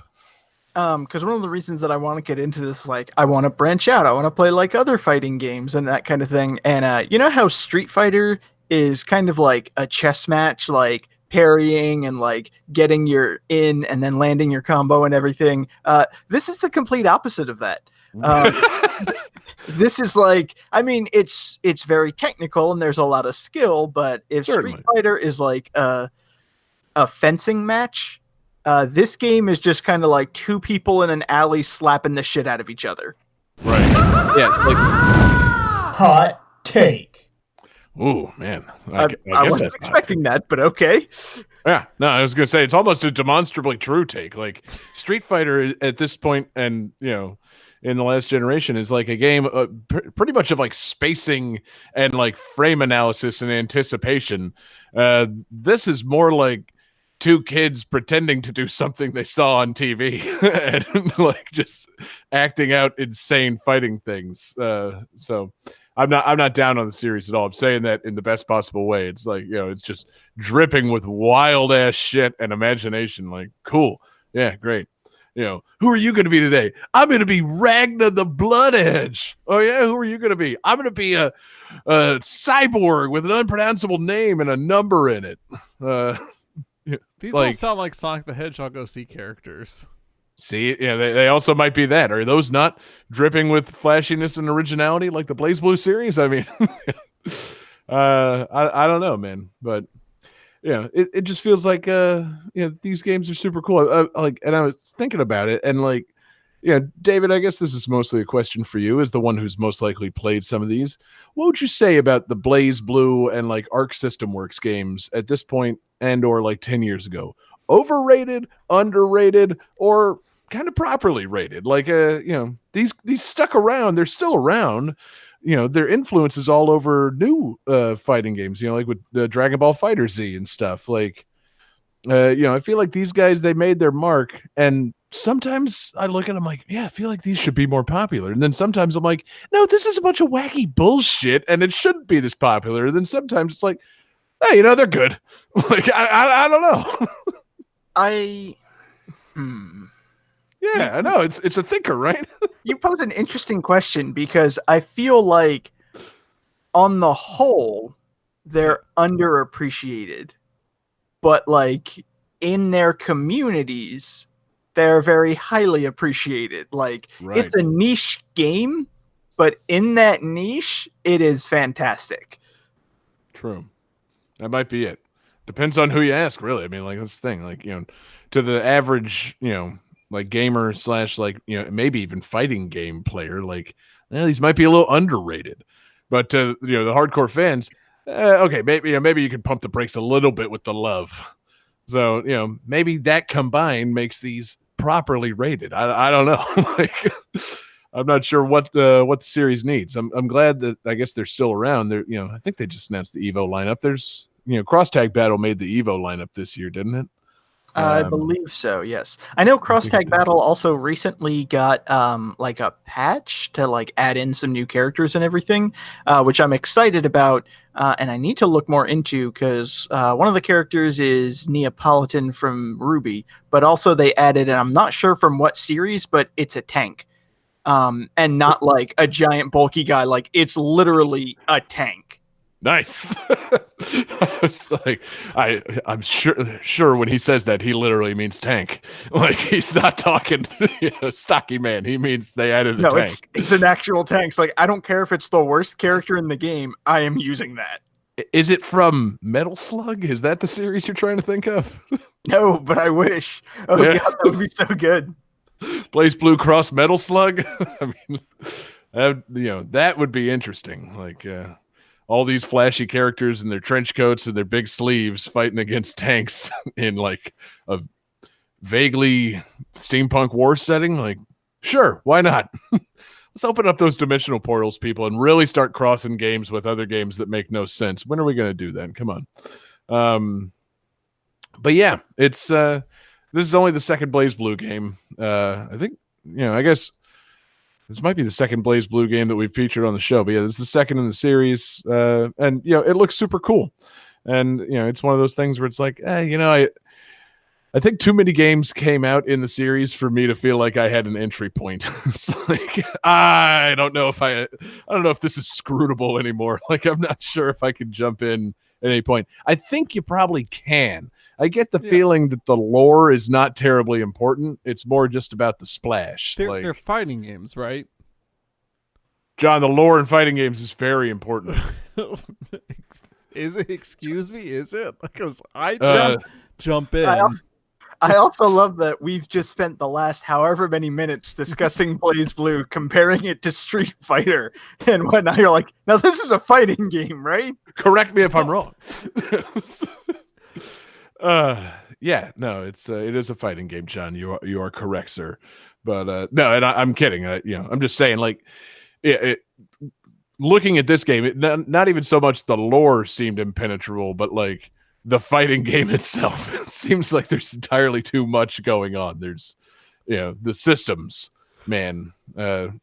Because one of the reasons that I want to get into this, I want to branch out. I want to play other fighting games and that kind of thing. And you know how Street Fighter is kind of like a chess match, parrying and getting your in and then landing your combo and everything. This is the complete opposite of that. This is it's very technical and there's a lot of skill, but if Certainly. Street Fighter is a fencing match, this game is just kind of two people in an alley slapping the shit out of each other. Right. Yeah. Hot take. Ooh, man. I wasn't expecting that, but okay. Yeah. No, I was going to say, it's almost a demonstrably true take. Street Fighter at this point, and, in the last generation, is a game pretty much of spacing and frame analysis and anticipation. This is more two kids pretending to do something they saw on TV and like just acting out insane fighting things. So I'm not down on the series at all. I'm saying that in the best possible way. It's like, it's just dripping with wild ass shit and imagination. Like, cool. Yeah, great. Who are you going to be today? I'm going to be Ragnar the Blood Edge. Oh yeah, who are you going to be? I'm going to be a cyborg with an unpronounceable name and a number in it. These all sound like Sonic the Hedgehog OC characters. See, yeah, they also might be that. Are those not dripping with flashiness and originality like the BlazBlue series? I mean, I don't know, man, but it just feels like these games are super cool. And I was thinking about it, and like, David, I guess this is mostly a question for you, as the one who's most likely played some of these. What would you say about the BlazBlue and like Arc System Works games at this point, and or like 10 years ago? Overrated, underrated, or kind of properly rated? Like, these stuck around. They're still around. Their influence is all over new fighting games. Like with Dragon Ball Fighter Z and stuff. Like, I feel like these guys, they made their mark, and sometimes I look at them like, yeah, I feel like these should be more popular. And then sometimes I'm like, no, this is a bunch of wacky bullshit, and it shouldn't be this popular. And then sometimes it's like, hey, they're good. Like, I don't know. Yeah, I know. It's a thinker, right? You pose an interesting question, because I feel like on the whole, they're underappreciated. But like in their communities, they're very highly appreciated. Like, right. It's a niche game, but in that niche, it is fantastic. True. That might be it. Depends on who you ask, really. I mean, like, that's the thing. Like, to the average, like gamer / like, maybe even fighting game player, like, these might be a little underrated. But to, the hardcore fans, okay, maybe you can pump the brakes a little bit with the love. So, maybe that combined makes these properly rated. I don't know. Like, I'm not sure what the series needs. I'm glad that, I guess, they're still around. They're, I think they just announced the Evo lineup. There's, Cross Tag Battle made the Evo lineup this year, didn't it? I believe so, yes. I know Cross Tag Battle also recently got like a patch to like add in some new characters and everything, which I'm excited about, and I need to look more into, because one of the characters is Neapolitan from Ruby, but also they added, and I'm not sure from what series, but it's a tank. And not like a giant bulky guy, like it's literally a tank. Nice. It's like, I'm sure when he says that, he literally means tank. Like, he's not talking stocky man. He means they added a tank. It's an actual tank. It's like, I don't care if it's the worst character in the game. I am using that. Is it from Metal Slug? Is that the series you're trying to think of? No, but I wish. Oh yeah. God, that would be so good. BlazBlue Cross Metal Slug. I mean, that would be interesting. Like, all these flashy characters in their trench coats and their big sleeves fighting against tanks in like a vaguely steampunk war setting. Like, sure, why not? Let's open up those dimensional portals, people, and really start crossing games with other games that make no sense. When are we going to do that? Come on. But yeah, it's this is only the second BlazBlue game. I think, I guess this might be the second BlazBlue game that we've featured on the show, but yeah, this is the second in the series. And it looks super cool. And it's one of those things where it's like, I think too many games came out in the series for me to feel like I had an entry point. It's like, I don't know if this is scrutable anymore. Like, I'm not sure if I can jump in at any point. I think you probably can. I get the feeling that the lore is not terribly important. It's more just about the splash. They're fighting games, right? John, the lore in fighting games is very important. Is it? Excuse me? Is it? Because I jump in. I also love that we've just spent the last however many minutes discussing BlazBlue, comparing it to Street Fighter, and whatnot. You're like, now this is a fighting game, right? Correct me if I'm wrong. It is a fighting game, John. You are correct, sir. But no, and I'm kidding. I'm just saying, like, looking at this game, not even so much the lore seemed impenetrable, but like the fighting game itself. It seems like there's entirely too much going on. There's, the systems, man. I'm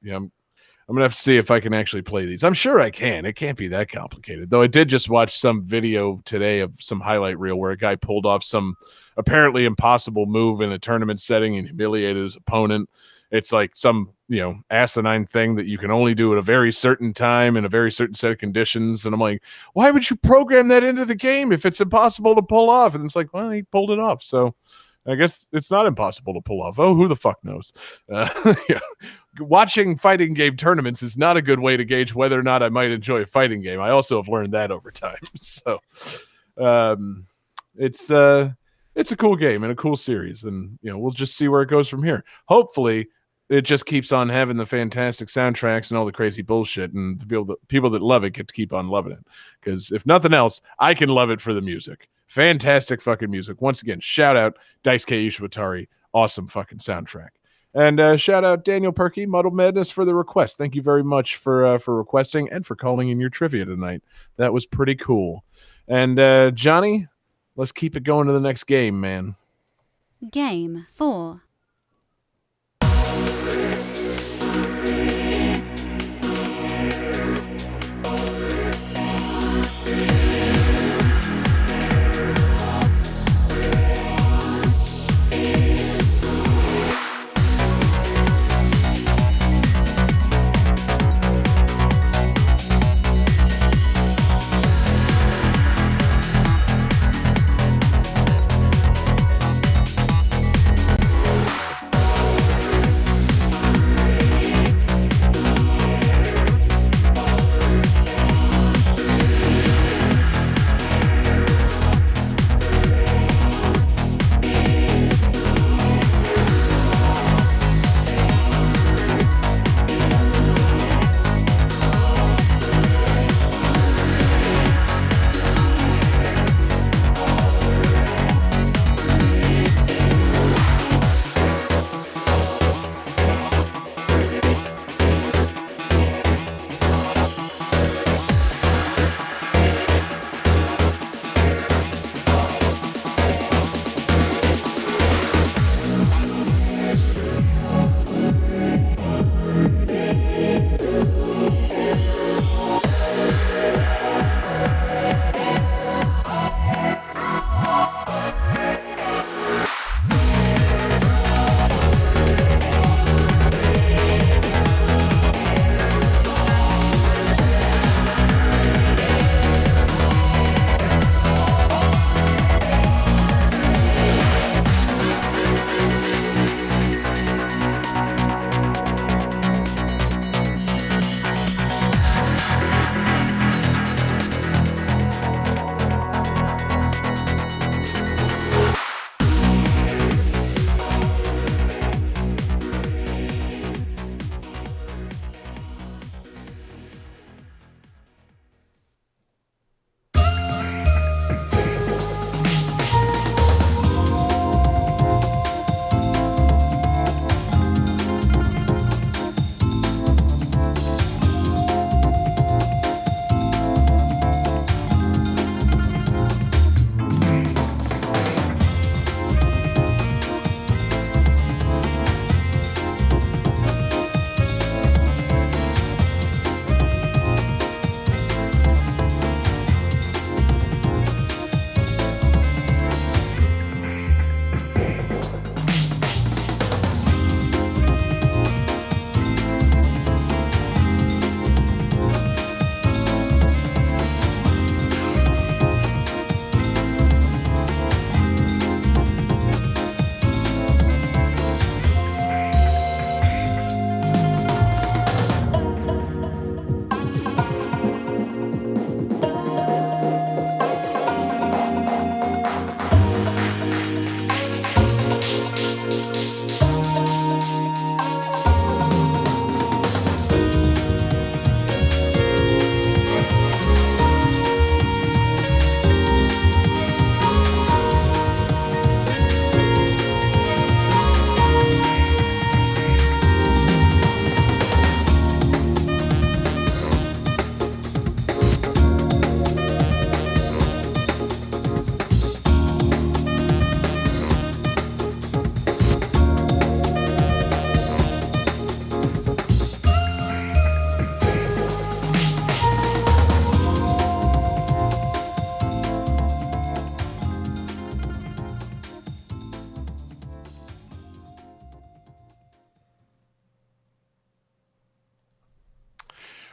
gonna have to see if I can actually play these. I'm sure I can. It can't be that complicated. Though I did just watch some video today of some highlight reel where a guy pulled off some apparently impossible move in a tournament setting and humiliated his opponent. It's like some, asinine thing that you can only do at a very certain time in a very certain set of conditions. And I'm like, why would you program that into the game if it's impossible to pull off? And it's like, well, he pulled it off. So I guess it's not impossible to pull off. Oh, who the fuck knows? Watching fighting game tournaments is not a good way to gauge whether or not I might enjoy a fighting game. I also have learned that over time. So it's a cool game and a cool series. And, we'll just see where it goes from here. Hopefully, it just keeps on having the fantastic soundtracks and all the crazy bullshit, and the people that love it get to keep on loving it. Because if nothing else, I can love it for the music. Fantastic fucking music. Once again, shout out Daisuke Ishiwatari. Awesome fucking soundtrack. And shout out Daniel Perky, Muddle Madness, for the request. Thank you very much for requesting and for calling in your trivia tonight. That was pretty cool. And Johnny, let's keep it going to the next game, man. Game 4.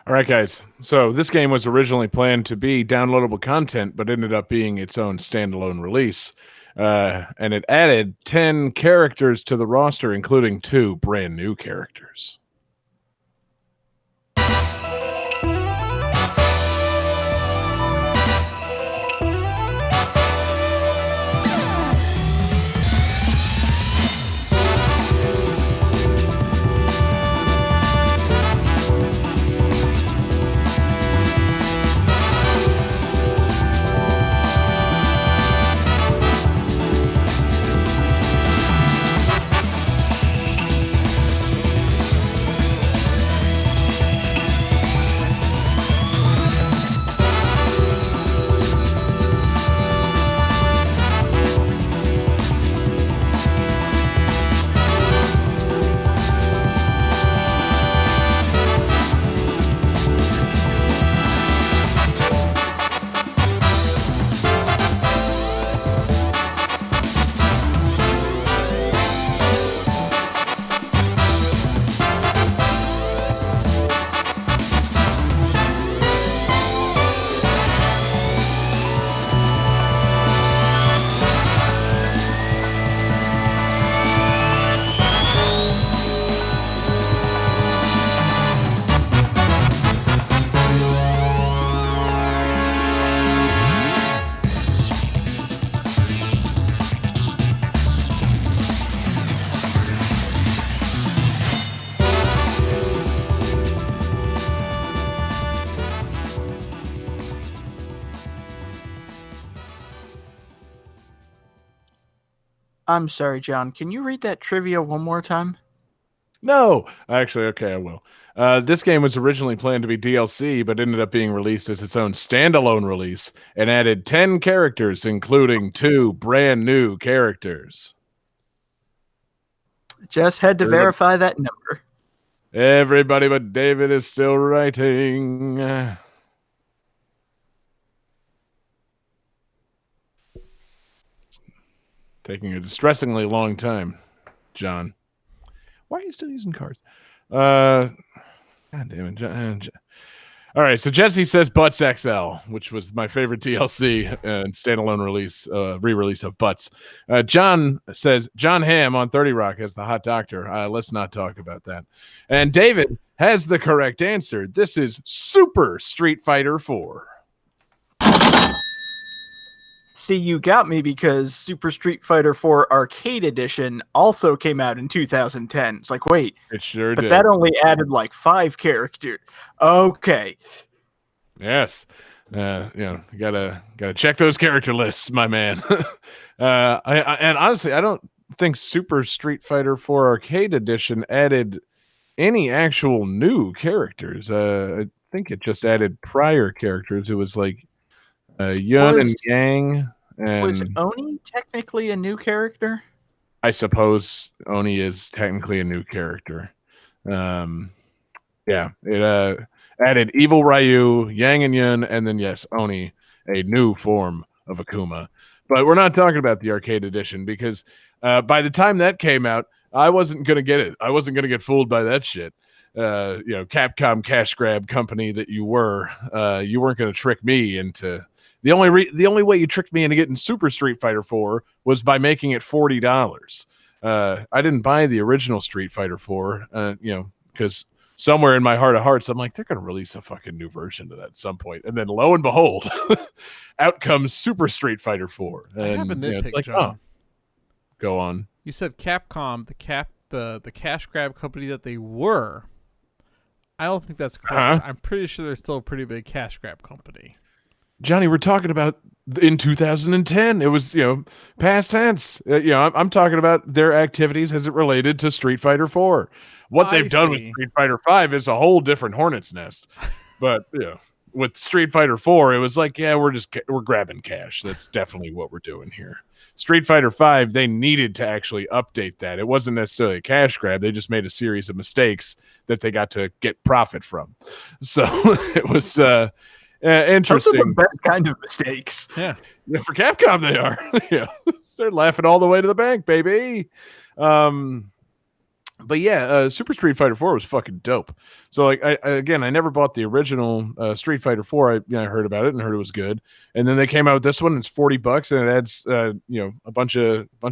All right, guys. So this game was originally planned to be downloadable content, but ended up being its own standalone release. And it added 10 characters to the roster, including 2 brand new characters. I'm sorry, John. Can you read that trivia one more time? No, actually, okay, I will. This game was originally planned to be DLC, but ended up being released as its own standalone release and added 10 characters, including 2 brand new characters. Just had to verify that number. Everybody but David is still writing. Taking a distressingly long time, John. Why are you still using cards? God damn it. John. All right, so Jesse says Butts XL, which was my favorite DLC and standalone release, re-release of Butts. John says Jon Hamm on 30 Rock as the Hot Doctor. Let's not talk about that. And David has the correct answer. This is Super Street Fighter 4. See, you got me because Super Street Fighter 4 Arcade Edition also came out in 2010. It's like, wait, it sure but did. that only added like 5 characters. Okay. Yes. You gotta check those character lists, my man. And honestly, I don't think Super Street Fighter 4 Arcade Edition added any actual new characters. I think it just added prior characters. It was like Yun and Yang. And was Oni technically a new character? I suppose Oni is technically a new character. Yeah, it added Evil Ryu, Yang and Yun, and then yes, Oni, a new form of Akuma. But we're not talking about the arcade edition because by the time that came out, I wasn't gonna get it. I wasn't gonna get fooled by that shit. Capcom cash grab company that you were, you weren't gonna trick me into. The only way you tricked me into getting Super Street Fighter 4 was by making it $40. I didn't buy the original Street Fighter 4, because somewhere in my heart of hearts, I'm like, they're going to release a fucking new version of that at some point. And then lo and behold, out comes Super Street Fighter 4. And, I have a nitpick, it's like, John. Go on. You said Capcom, the cash grab company that they were. I don't think that's correct. I'm pretty sure they're still a pretty big cash grab company. Johnny, we're talking about in 2010. It was, past tense. I'm talking about their activities as it related to Street Fighter 4. What they've done with Street Fighter 5 is a whole different hornet's nest. But, with Street Fighter 4, it was like, yeah, we're grabbing cash. That's definitely what we're doing here. Street Fighter 5, they needed to actually update that. It wasn't necessarily a cash grab. They just made a series of mistakes that they got to get profit from. So it was interesting. Those are the best kind of mistakes. Yeah, for Capcom they are. They're laughing all the way to the bank, baby. But yeah, Super Street Fighter 4 was fucking dope. So like, I never bought the original Street Fighter 4. I heard about it and heard it was good. And then they came out with this one. And it's $40 and it adds a bunch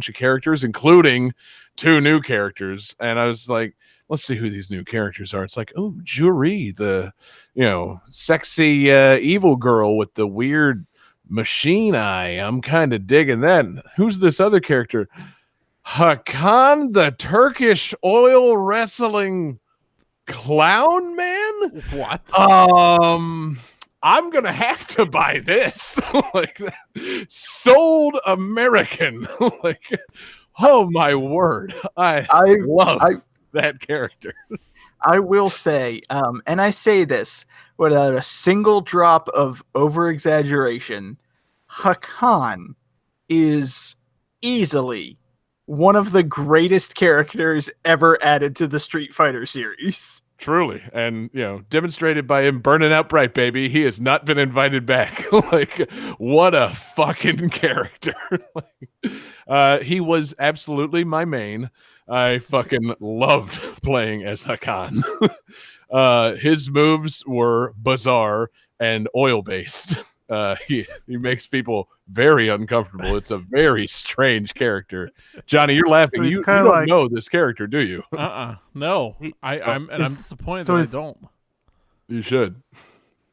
of characters, including 2 new characters. And I was like, let's see who these new characters are. It's like, oh, Juri, the sexy evil girl with the weird machine eye. I'm kind of digging that. Who's this other character? Hakan, the Turkish oil wrestling clown man. What? I'm gonna have to buy this. Like, sold American. Like, oh my word! I love that character. I will say, and I say this without a single drop of over exaggeration, Hakan is easily one of the greatest characters ever added to the Street Fighter series. Truly, and demonstrated by him burning out bright, baby. He has not been invited back. Like, what a fucking character! He was absolutely my main. I fucking loved playing as Hakan. His moves were bizarre and oil based. He makes people very uncomfortable. It's a very strange character. Johnny, you're laughing. So you don't know this character, do you? No. I'm disappointed that I don't. You should.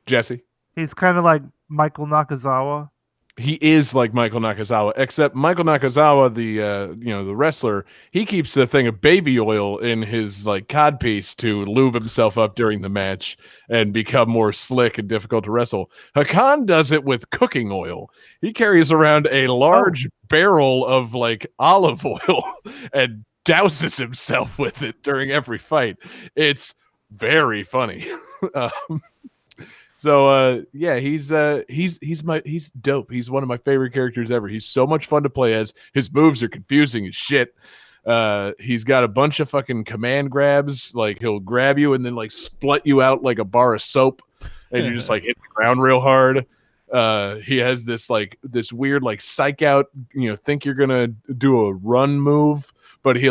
Jesse? He's kind of like Michael Nakazawa. He is like Michael Nakazawa, except Michael Nakazawa, the wrestler, he keeps the thing of baby oil in his like codpiece to lube himself up during the match and become more slick and difficult to wrestle. Hakan does it with cooking oil. He carries around a large barrel of like olive oil and douses himself with it during every fight. It's very funny. So he's dope. He's one of my favorite characters ever. He's so much fun to play as. His moves are confusing as shit. He's got a bunch of fucking command grabs. Like, he'll grab you and then like split you out like a bar of soap, and you just like hit the ground real hard. He has this weird like psych out, think you're gonna do a run move, but he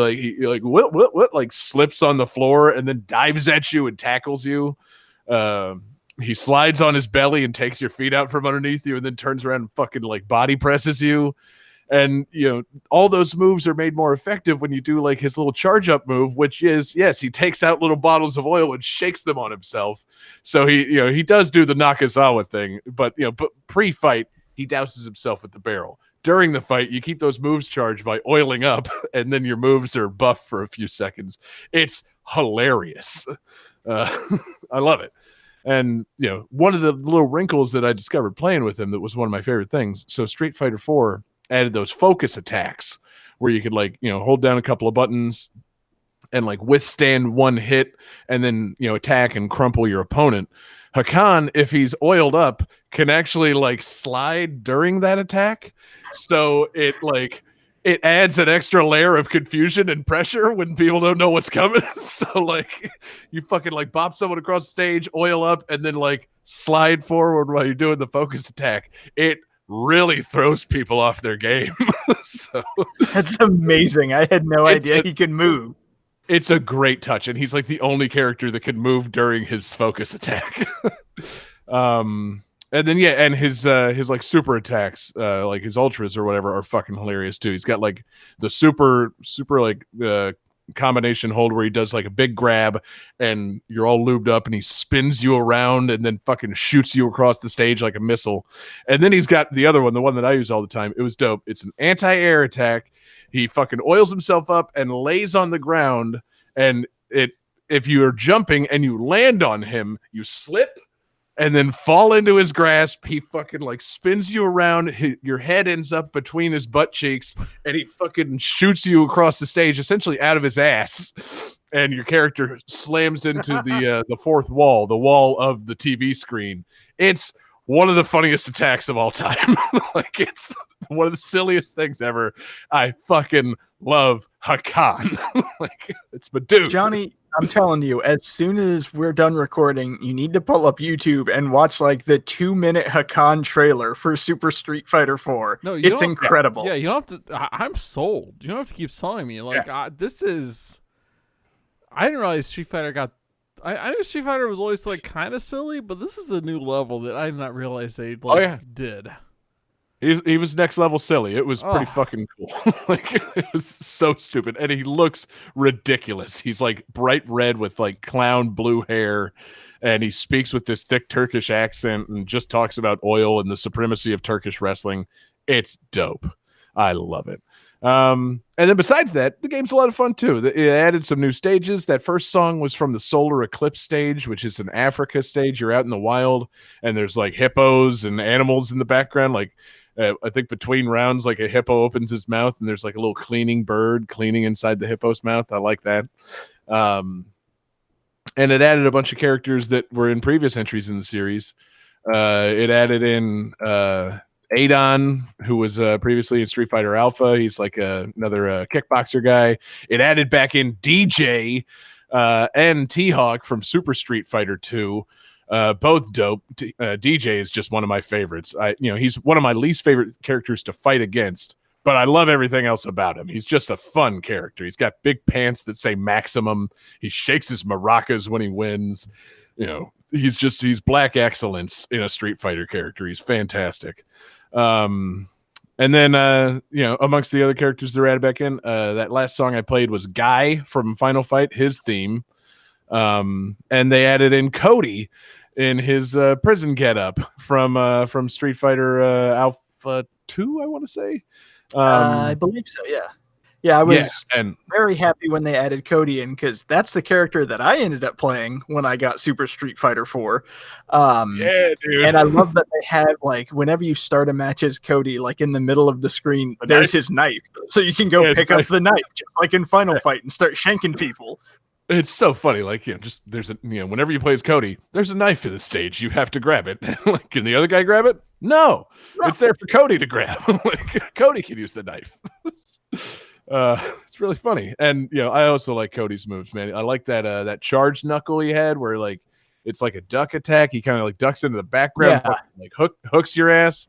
what like slips on the floor and then dives at you and tackles you. He slides on his belly and takes your feet out from underneath you and then turns around and fucking like body presses you. And, all those moves are made more effective when you do like his little charge up move, which is, yes, he takes out little bottles of oil and shakes them on himself. So he does do the Nakazawa thing, but pre-fight, he douses himself with the barrel. During the fight, you keep those moves charged by oiling up, and then your moves are buffed for a few seconds. It's hilarious. I love it. And, one of the little wrinkles that I discovered playing with him that was one of my favorite things. So Street Fighter 4 added those focus attacks where you could hold down a couple of buttons and like withstand one hit and then, attack and crumple your opponent. Hakan, if he's oiled up, can actually like slide during that attack. So it adds an extra layer of confusion and pressure when people don't know what's coming. So like you fucking like bop someone across the stage, oil up, and then like slide forward while you're doing the focus attack. It really throws people off their game. So that's amazing. I had no idea he could move. It's a great touch, and he's like the only character that can move during his focus attack. And then and his like super attacks, like his ultras or whatever, are fucking hilarious too. He's got like the super like combination hold where he does like a big grab and you're all lubed up and he spins you around and then fucking shoots you across the stage like a missile. And then he's got the other one, the one that I use all the time. It was dope. It's an anti-air attack. He fucking oils himself up and lays on the ground, and if you are jumping and you land on him, you slip and then fall into his grasp. He fucking like spins you around. Your head ends up between his butt cheeks, and he fucking shoots you across the stage, essentially out of his ass. And your character slams into the fourth wall, the wall of the TV screen. It's one of the funniest attacks of all time. Like, it's one of the silliest things ever. I fucking love Hakan. Like, it's my dude. Johnny, I'm telling you, as soon as we're done recording, you need to pull up YouTube and watch like the 2-minute Hakan trailer for Super Street Fighter 4. No, it's incredible. Yeah, you don't have to. I'm sold. You don't have to keep telling me. Like, this is I didn't realize Street Fighter got. I knew Street Fighter was always like kind of silly, but this is a new level that I did not realize they did. He was next level silly. It was pretty Oh. fucking cool. Like it was so stupid, and he looks ridiculous. He's like bright red with like clown blue hair, and he speaks with this thick Turkish accent and just talks about oil and the supremacy of Turkish wrestling. It's dope. I love it. And then besides that, the game's a lot of fun too. It added some new stages. That first song was from the Solar Eclipse stage, which is an Africa stage. You're out in the wild, and there's like hippos and animals in the background. Like I think between rounds, like a hippo opens his mouth, and there's like a little cleaning bird cleaning inside the hippo's mouth. I like that. And it added a bunch of characters that were in previous entries in the series. It added in Adon, who was previously in Street Fighter Alpha. He's like another kickboxer guy. It added back in DJ and T-Hawk from Super Street Fighter 2. Both dope. DJ is just one of my favorites. He's one of my least favorite characters to fight against, but I love everything else about him. He's just a fun character. He's got big pants that say maximum. He shakes his maracas when he wins. He's black excellence in a Street Fighter character. He's fantastic. And then amongst the other characters they're added back in, that last song I played was Guy from Final Fight, his theme. And they added in Cody in his prison getup from Street Fighter Alpha 2, I want to say. I believe so, yeah. Yeah, I was very happy when they added Cody in, because that's the character that I ended up playing when I got Super Street Fighter 4. Yeah, dude. And I love that they have, like, whenever you start a match as Cody, like in the middle of the screen, there's his knife. So you can go pick up the knife, just like in Final Fight, and start shanking people. It's so funny. Like, whenever you play as Cody, there's a knife in the stage. You have to grab it. Like, can the other guy grab it? No. It's there for Cody to grab. Like, Cody can use the knife. It's really funny. And I also like Cody's moves, man. I like that charge knuckle he had where like it's like a duck attack. He kind of like ducks into the background, like hooks your ass.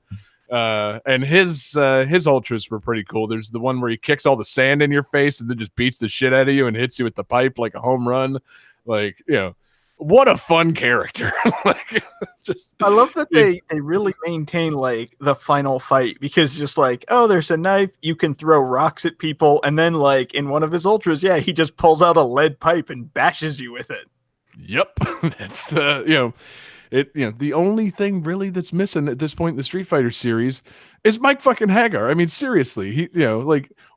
And his ultras were pretty cool. There's the one where he kicks all the sand in your face and then just beats the shit out of you and hits you with the pipe like a home run. Like, what a fun character. Like, it's just, I love that they really maintain like the final fight, because just like, oh, there's a knife, you can throw rocks at people, and then like in one of his ultras, he just pulls out a lead pipe and bashes you with it. Yep. That's the only thing really that's missing at this point in the Street Fighter series is Mike fucking Hagar. I mean, seriously,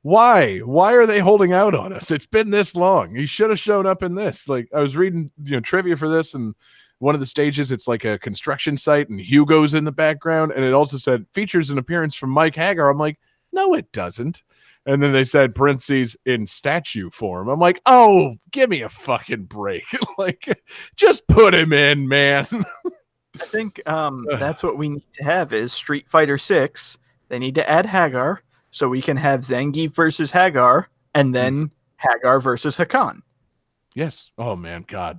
why are they holding out on us? It's been this long. He should have shown up in this. Like, I was reading, trivia for this, and one of the stages, it's like a construction site, and Hugo's in the background, and it also said features an appearance from Mike Hagar. I'm like, no, it doesn't. And then they said parentheses in statue form. I'm like, oh, give me a fucking break. Like, just put him in, man. I think that's what we need to have is Street Fighter 6. They need to add Hagar so we can have Zangief versus Hagar, and then Hagar versus Hakan. Yes. Oh man, God.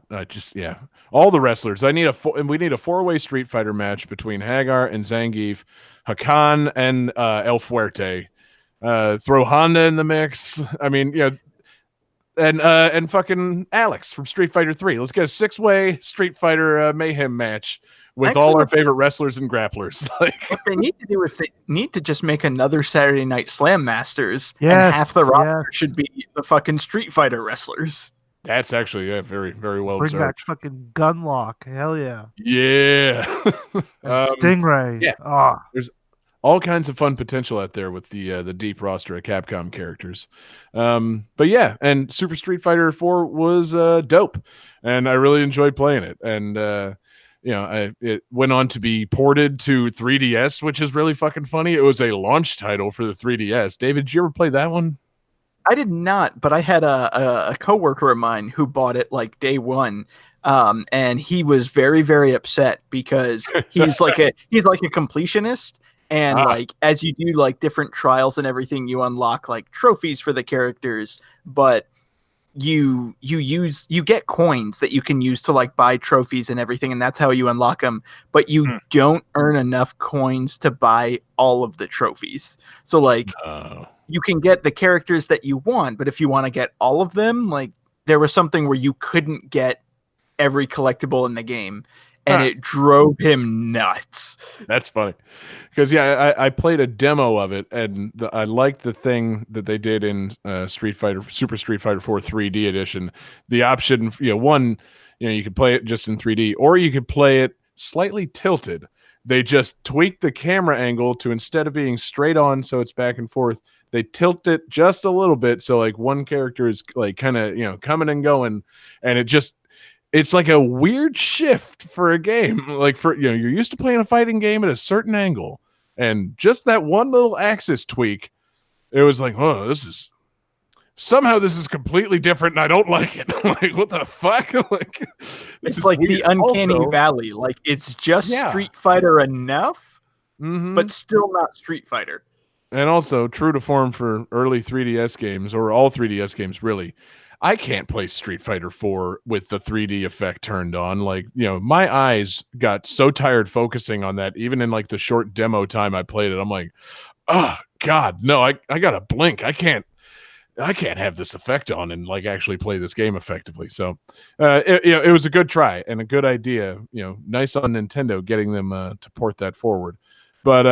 All the wrestlers. We need a 4-way Street Fighter match between Hagar and Zangief, Hakan and El Fuerte. Throw Honda in the mix. I mean, and fucking Alex from Street Fighter 3. Let's get a 6-way Street Fighter mayhem match with all our favorite wrestlers and grapplers. Like, what they need to do is they need to just make another Saturday Night Slam Masters, and half the roster should be the fucking Street Fighter wrestlers. That's actually very, very well Bring observed. back fucking Gunlock. Hell yeah. Yeah. Stingray. Yeah. Oh. There's all kinds of fun potential out there with the deep roster of Capcom characters. But yeah, and Super Street Fighter 4 was dope, and I really enjoyed playing it. And it went on to be ported to 3DS, which is really fucking funny. It was a launch title for the 3DS. David, did you ever play that one? I did not, but I had a coworker of mine who bought it like day one. And he was very, very upset because he's like a completionist. And like, as you do like different trials and everything, you unlock like trophies for the characters, but you get coins that you can use to like buy trophies and everything. And that's how you unlock them. But you don't earn enough coins to buy all of the trophies. So like you can get the characters that you want, but if you want to get all of them, like there was something where you couldn't get every collectible in the game, and it drove him nuts. That's funny. Because, yeah, I played a demo of it, and I liked the thing that they did in Super Street Fighter 4 3D edition. The option, you could play it just in 3D, or you could play it slightly tilted. They just tweaked the camera angle to, instead of being straight on, so it's back and forth, they tilt it just a little bit, so like one character is like kind of coming and going, and it's like a weird shift for a game. Like you're used to playing a fighting game at a certain angle, and just that one little axis tweak, it was like, oh, this is completely different, and I don't like it. Like, what the fuck? Like, it's like weird. The uncanny valley. Like, it's just Street Fighter enough, but still not Street Fighter. And also, true to form for early 3DS games, or all 3DS games, really, I can't play Street Fighter 4 with the 3D effect turned on. Like, my eyes got so tired focusing on that, even in like the short demo time I played it. I'm like, oh God, no, I gotta blink. I can't have this effect on and like actually play this game effectively. So it was a good try and a good idea. Nice on Nintendo getting them to port that forward, but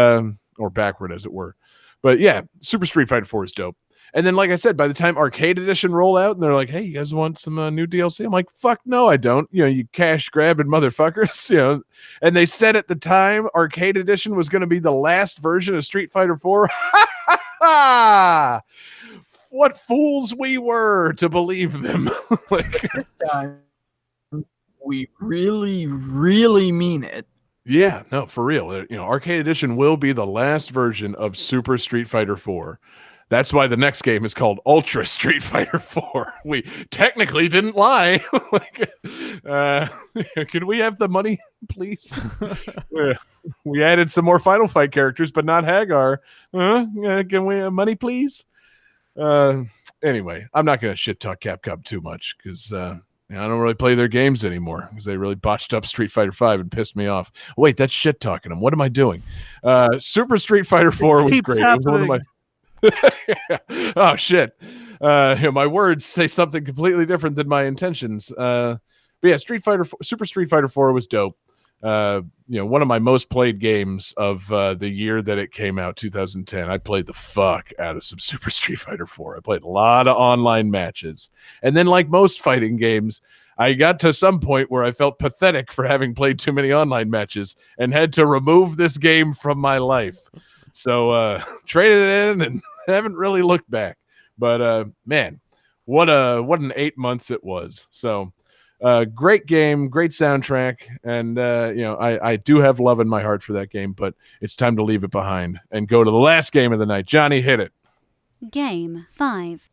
or backward, as it were. But yeah, Super Street Fighter 4 is dope. And then, like I said, by the time Arcade Edition rolled out, and they're like, "Hey, you guys want some new DLC?" I'm like, "Fuck no, I don't." You cash grabbing motherfuckers. And they said at the time Arcade Edition was going to be the last version of Street Fighter 4. What fools we were to believe them. Like, this time, we really, really mean it. Yeah, no, for real. Arcade Edition will be the last version of Super Street Fighter 4. That's why the next game is called Ultra Street Fighter 4. We technically didn't lie. Can we have the money, please? We added some more Final Fight characters, but not Hagar. Can we have money, please? Anyway, I'm not going to shit talk Capcom too much because I don't really play their games anymore because they really botched up Street Fighter 5 and pissed me off. Wait, that's shit talking them. What am I doing? Super Street Fighter 4 was great. It was one of my oh shit. My words say something completely different than my intentions. But yeah, Super Street Fighter 4 was dope. One of my most played games of the year that it came out, 2010. I played the fuck out of some Super Street Fighter 4. I played a lot of online matches. And then, like most fighting games, I got to some point where I felt pathetic for having played too many online matches and had to remove this game from my life. So traded it in and haven't really looked back. But man, what an 8 months it was. So great game, great soundtrack, and I do have love in my heart for that game, but it's time to leave it behind and go to the last game of the night. Johnny, hit it. Game 5.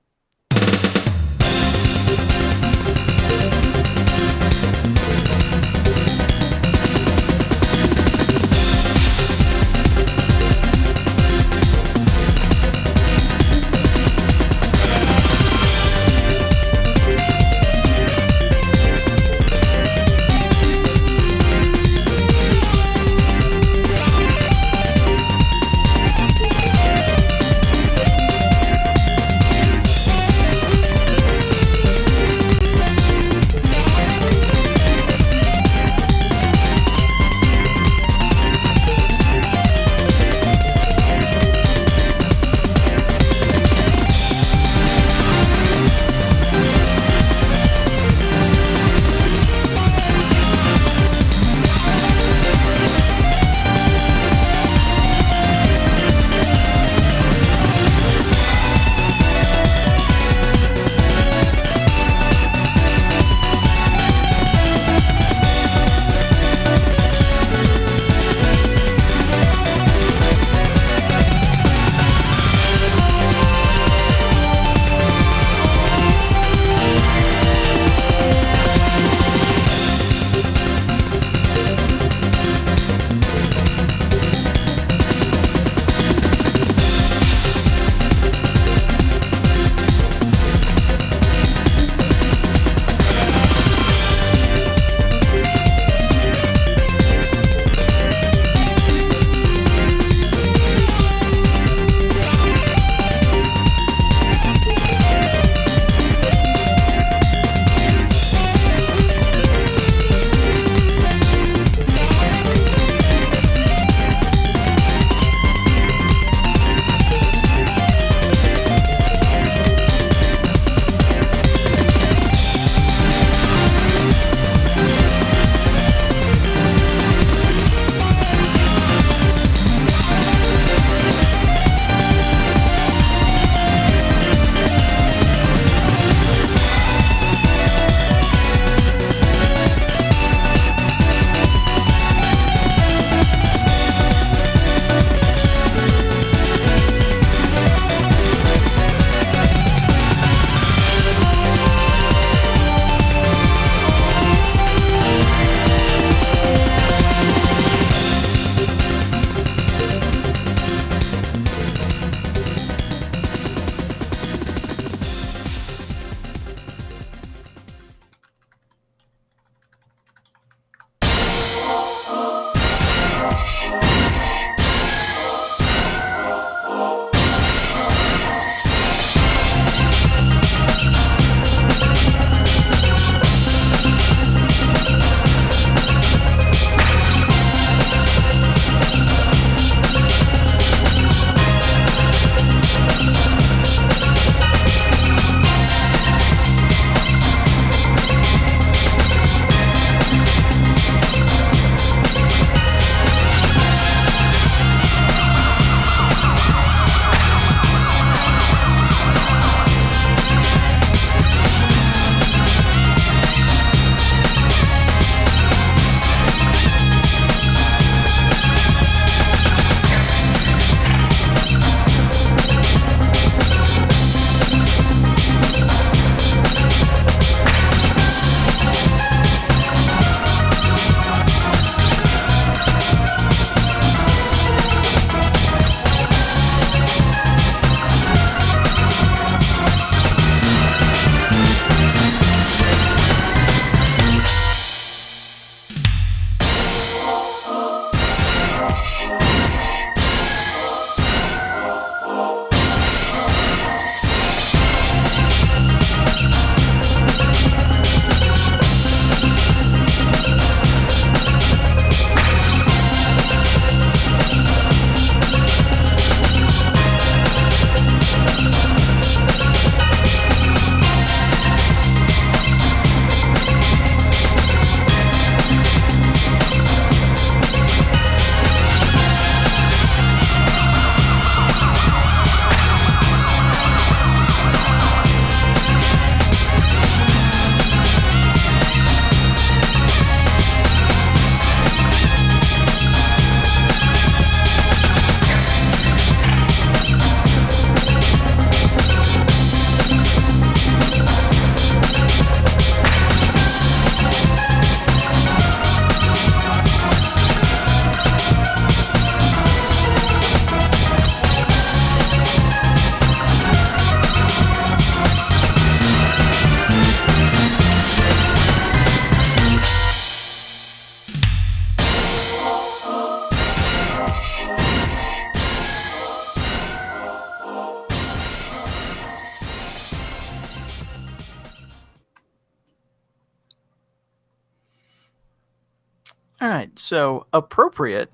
All right, so appropriate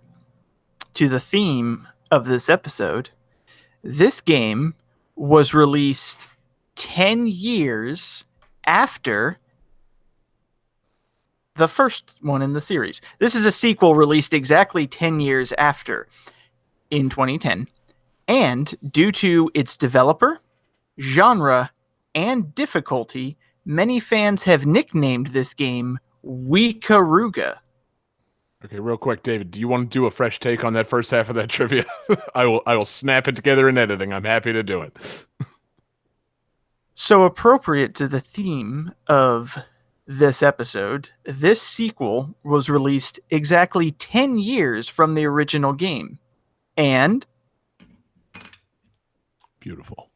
to the theme of this episode, this game was released 10 years after the first one in the series. This is a sequel released exactly 10 years after, in 2010. And due to its developer, genre, and difficulty, many fans have nicknamed this game Weekaruga. Okay, real quick, David, do you want to do a fresh take on that first half of that trivia? I will snap it together in editing. I'm happy to do it. So appropriate to the theme of this episode, this sequel was released exactly 10 years from the original game. And Beautiful.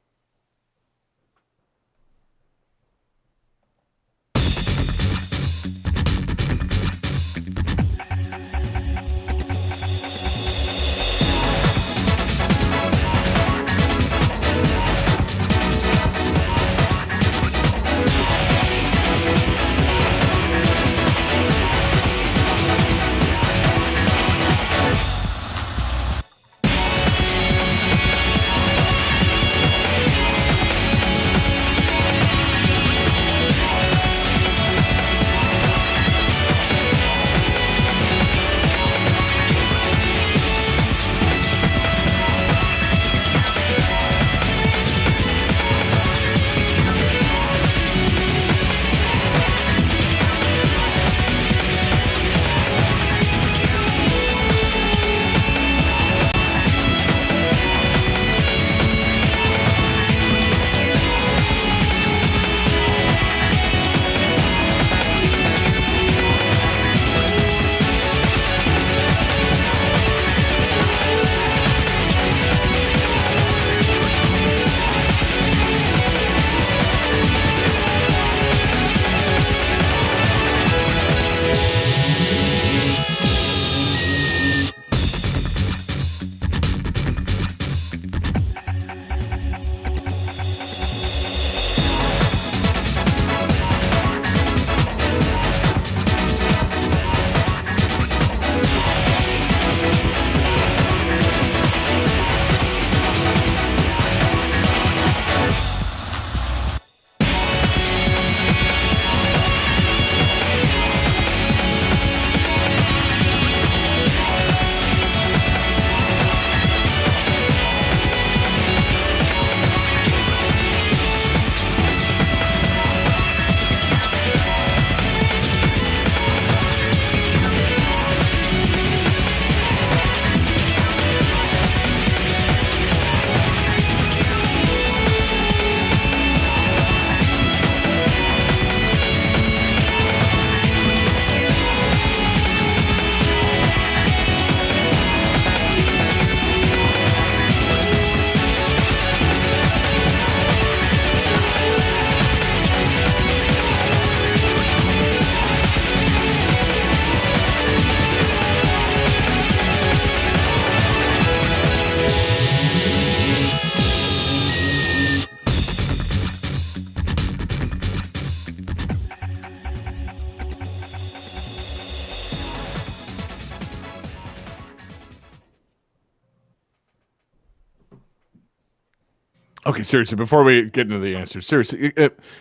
Okay, seriously, before we get into the answers, seriously,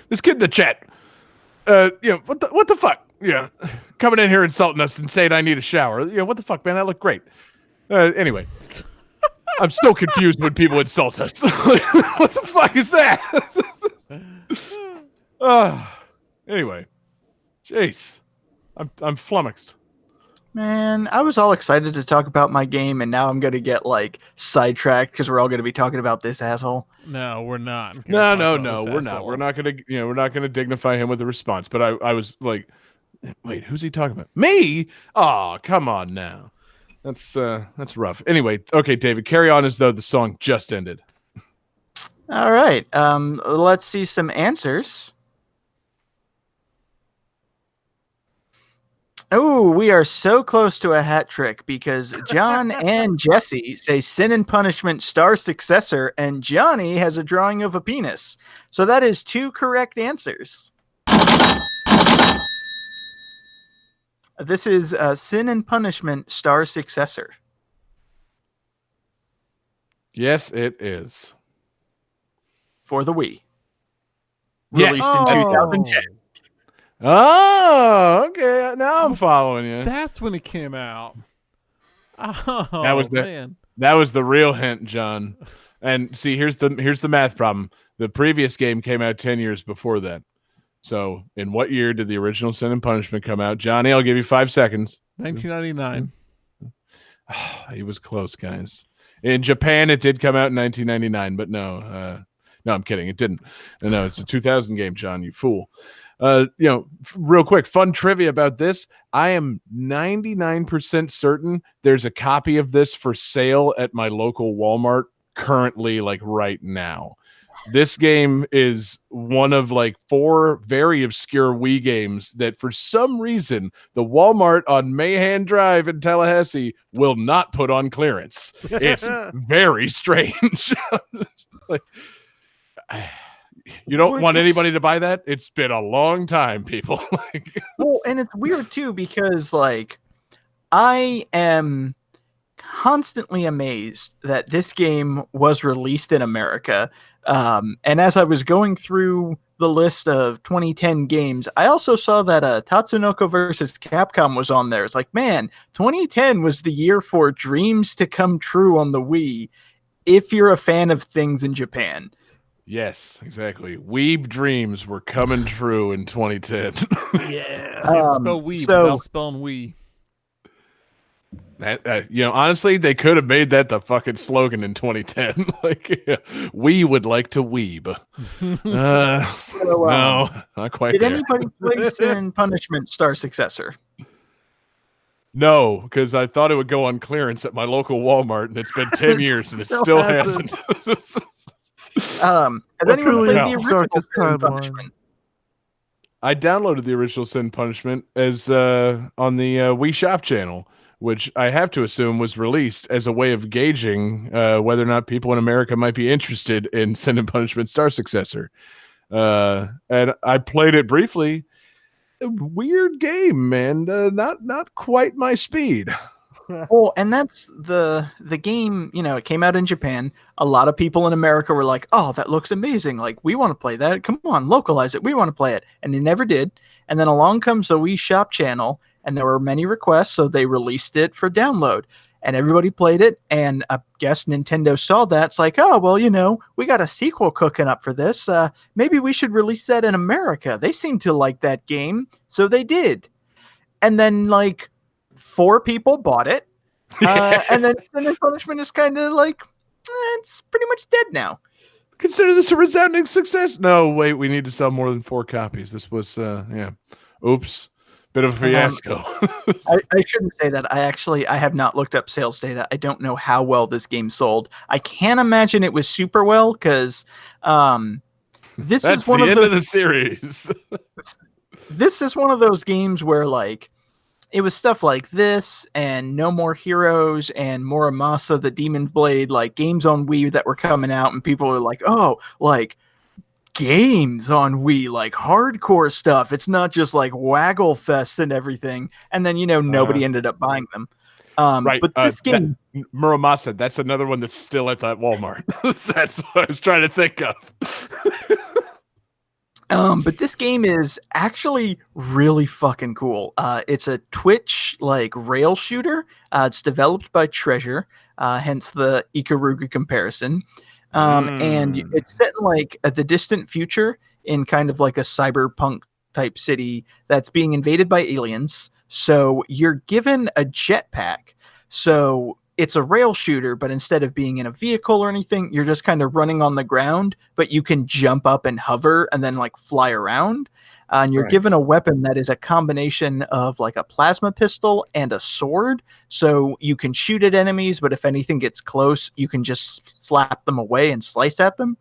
this kid in the chat, what the fuck? Yeah, coming in here insulting us and saying I need a shower. What the fuck, man? I look great. Anyway, I'm still confused when people insult us. What the fuck is that? Anyway, jeez, I'm flummoxed. Man, I was all excited to talk about my game, and now I'm going to get, like, sidetracked because we're all going to be talking about this asshole. No, we're not. No, we're not. We're not gonna dignify him with a response. But I was like, wait, who's he talking about? Me? Oh, come on now. That's rough. Anyway, okay, David, carry on as though the song just ended. All right. Let's see some answers. Oh, we are so close to a hat trick because John and Jesse say Sin and Punishment Star Successor, and Johnny has a drawing of a penis. So that is 2 correct answers. This is Sin and Punishment Star Successor. Yes, it is. For the Wii. Yes. Released in 2010. Oh, okay. Now I'm following you. That's when it came out. Oh, That was the real hint, John. And see, here's the math problem. The previous game came out 10 years before that. So, in what year did the original Sin and Punishment come out? Johnny, I'll give you 5 seconds. 1999. He was close, guys. In Japan, it did come out in 1999, but no, I'm kidding. It didn't. No, it's a 2000 game, John. You fool. Real quick, fun trivia about this. I am 99% certain there's a copy of this for sale at my local Walmart currently, like right now. This game is one of like 4 very obscure Wii games that for some reason the Walmart on Mahan Drive in Tallahassee will not put on clearance. It's very strange. Like, you don't want anybody to buy that? It's been a long time, people. Well, and it's weird too because like I am constantly amazed that this game was released in America. And as I was going through the list of 2010 games, I also saw that Tatsunoko versus Capcom was on there. It's like, man, 2010 was the year for dreams to come true on the Wii if you're a fan of things in Japan. Yes, exactly. Weeb dreams were coming true in 2010. Yeah. Can't spell weeb without spelling we. Honestly, they could have made that the fucking slogan in 2010. We would like to weeb. No, not quite. Did there. anybody play Sin and Punishment Star Successor? No, because I thought it would go on clearance at my local Walmart, and it's been 10 years, and it still hasn't. Has anyone played the original Sin and Punishment? I downloaded the original Sin and Punishment as on the Wii Shop channel, which I have to assume was released as a way of gauging whether or not people in America might be interested in Sin and Punishment Star Successor. And I played it briefly. Weird game, man. Not quite my speed. Well, and that's the game, it came out in Japan. A lot of people in America were like, oh, that looks amazing. Like, we want to play that. Come on, localize it. We want to play it. And they never did. And then along comes the Wii Shop channel, and there were many requests, so they released it for download. And everybody played it, and I guess Nintendo saw that. It's like, oh, well, we got a sequel cooking up for this. Maybe we should release that in America. They seem to like that game, so they did. And then, 4 people bought it, and then Sin and Punishment is kind of it's pretty much dead now. Consider this a resounding success. No, wait, we need to sell more than 4 copies. This was, oops, bit of a fiasco. I shouldn't say that. I have not looked up sales data. I don't know how well this game sold. I can't imagine it was super well because this That's is one the of end the of the series. This is one of those games where it was stuff like this and No More Heroes and Muramasa the Demon Blade, games on Wii that were coming out, and people were like, oh, games on Wii, hardcore stuff. It's not just Waggle Fest and everything. And then, nobody ended up buying them. Right. But this game, Muramasa, that's another one that's still at that Walmart. That's what I was trying to think of. but this game is actually really fucking cool. It's a Twitch like rail shooter. It's developed by Treasure, hence the Ikaruga comparison. And it's set in like the distant future in kind of like a cyberpunk type city that's being invaded by aliens. So you're given a jetpack. So it's a rail shooter, but instead of being in a vehicle or anything, you're just kind of running on the ground, but you can jump up and hover and then like fly around. And you're given a weapon that is a combination of like a plasma pistol and a sword. So you can shoot at enemies, but if anything gets close, you can just slap them away and slice at them.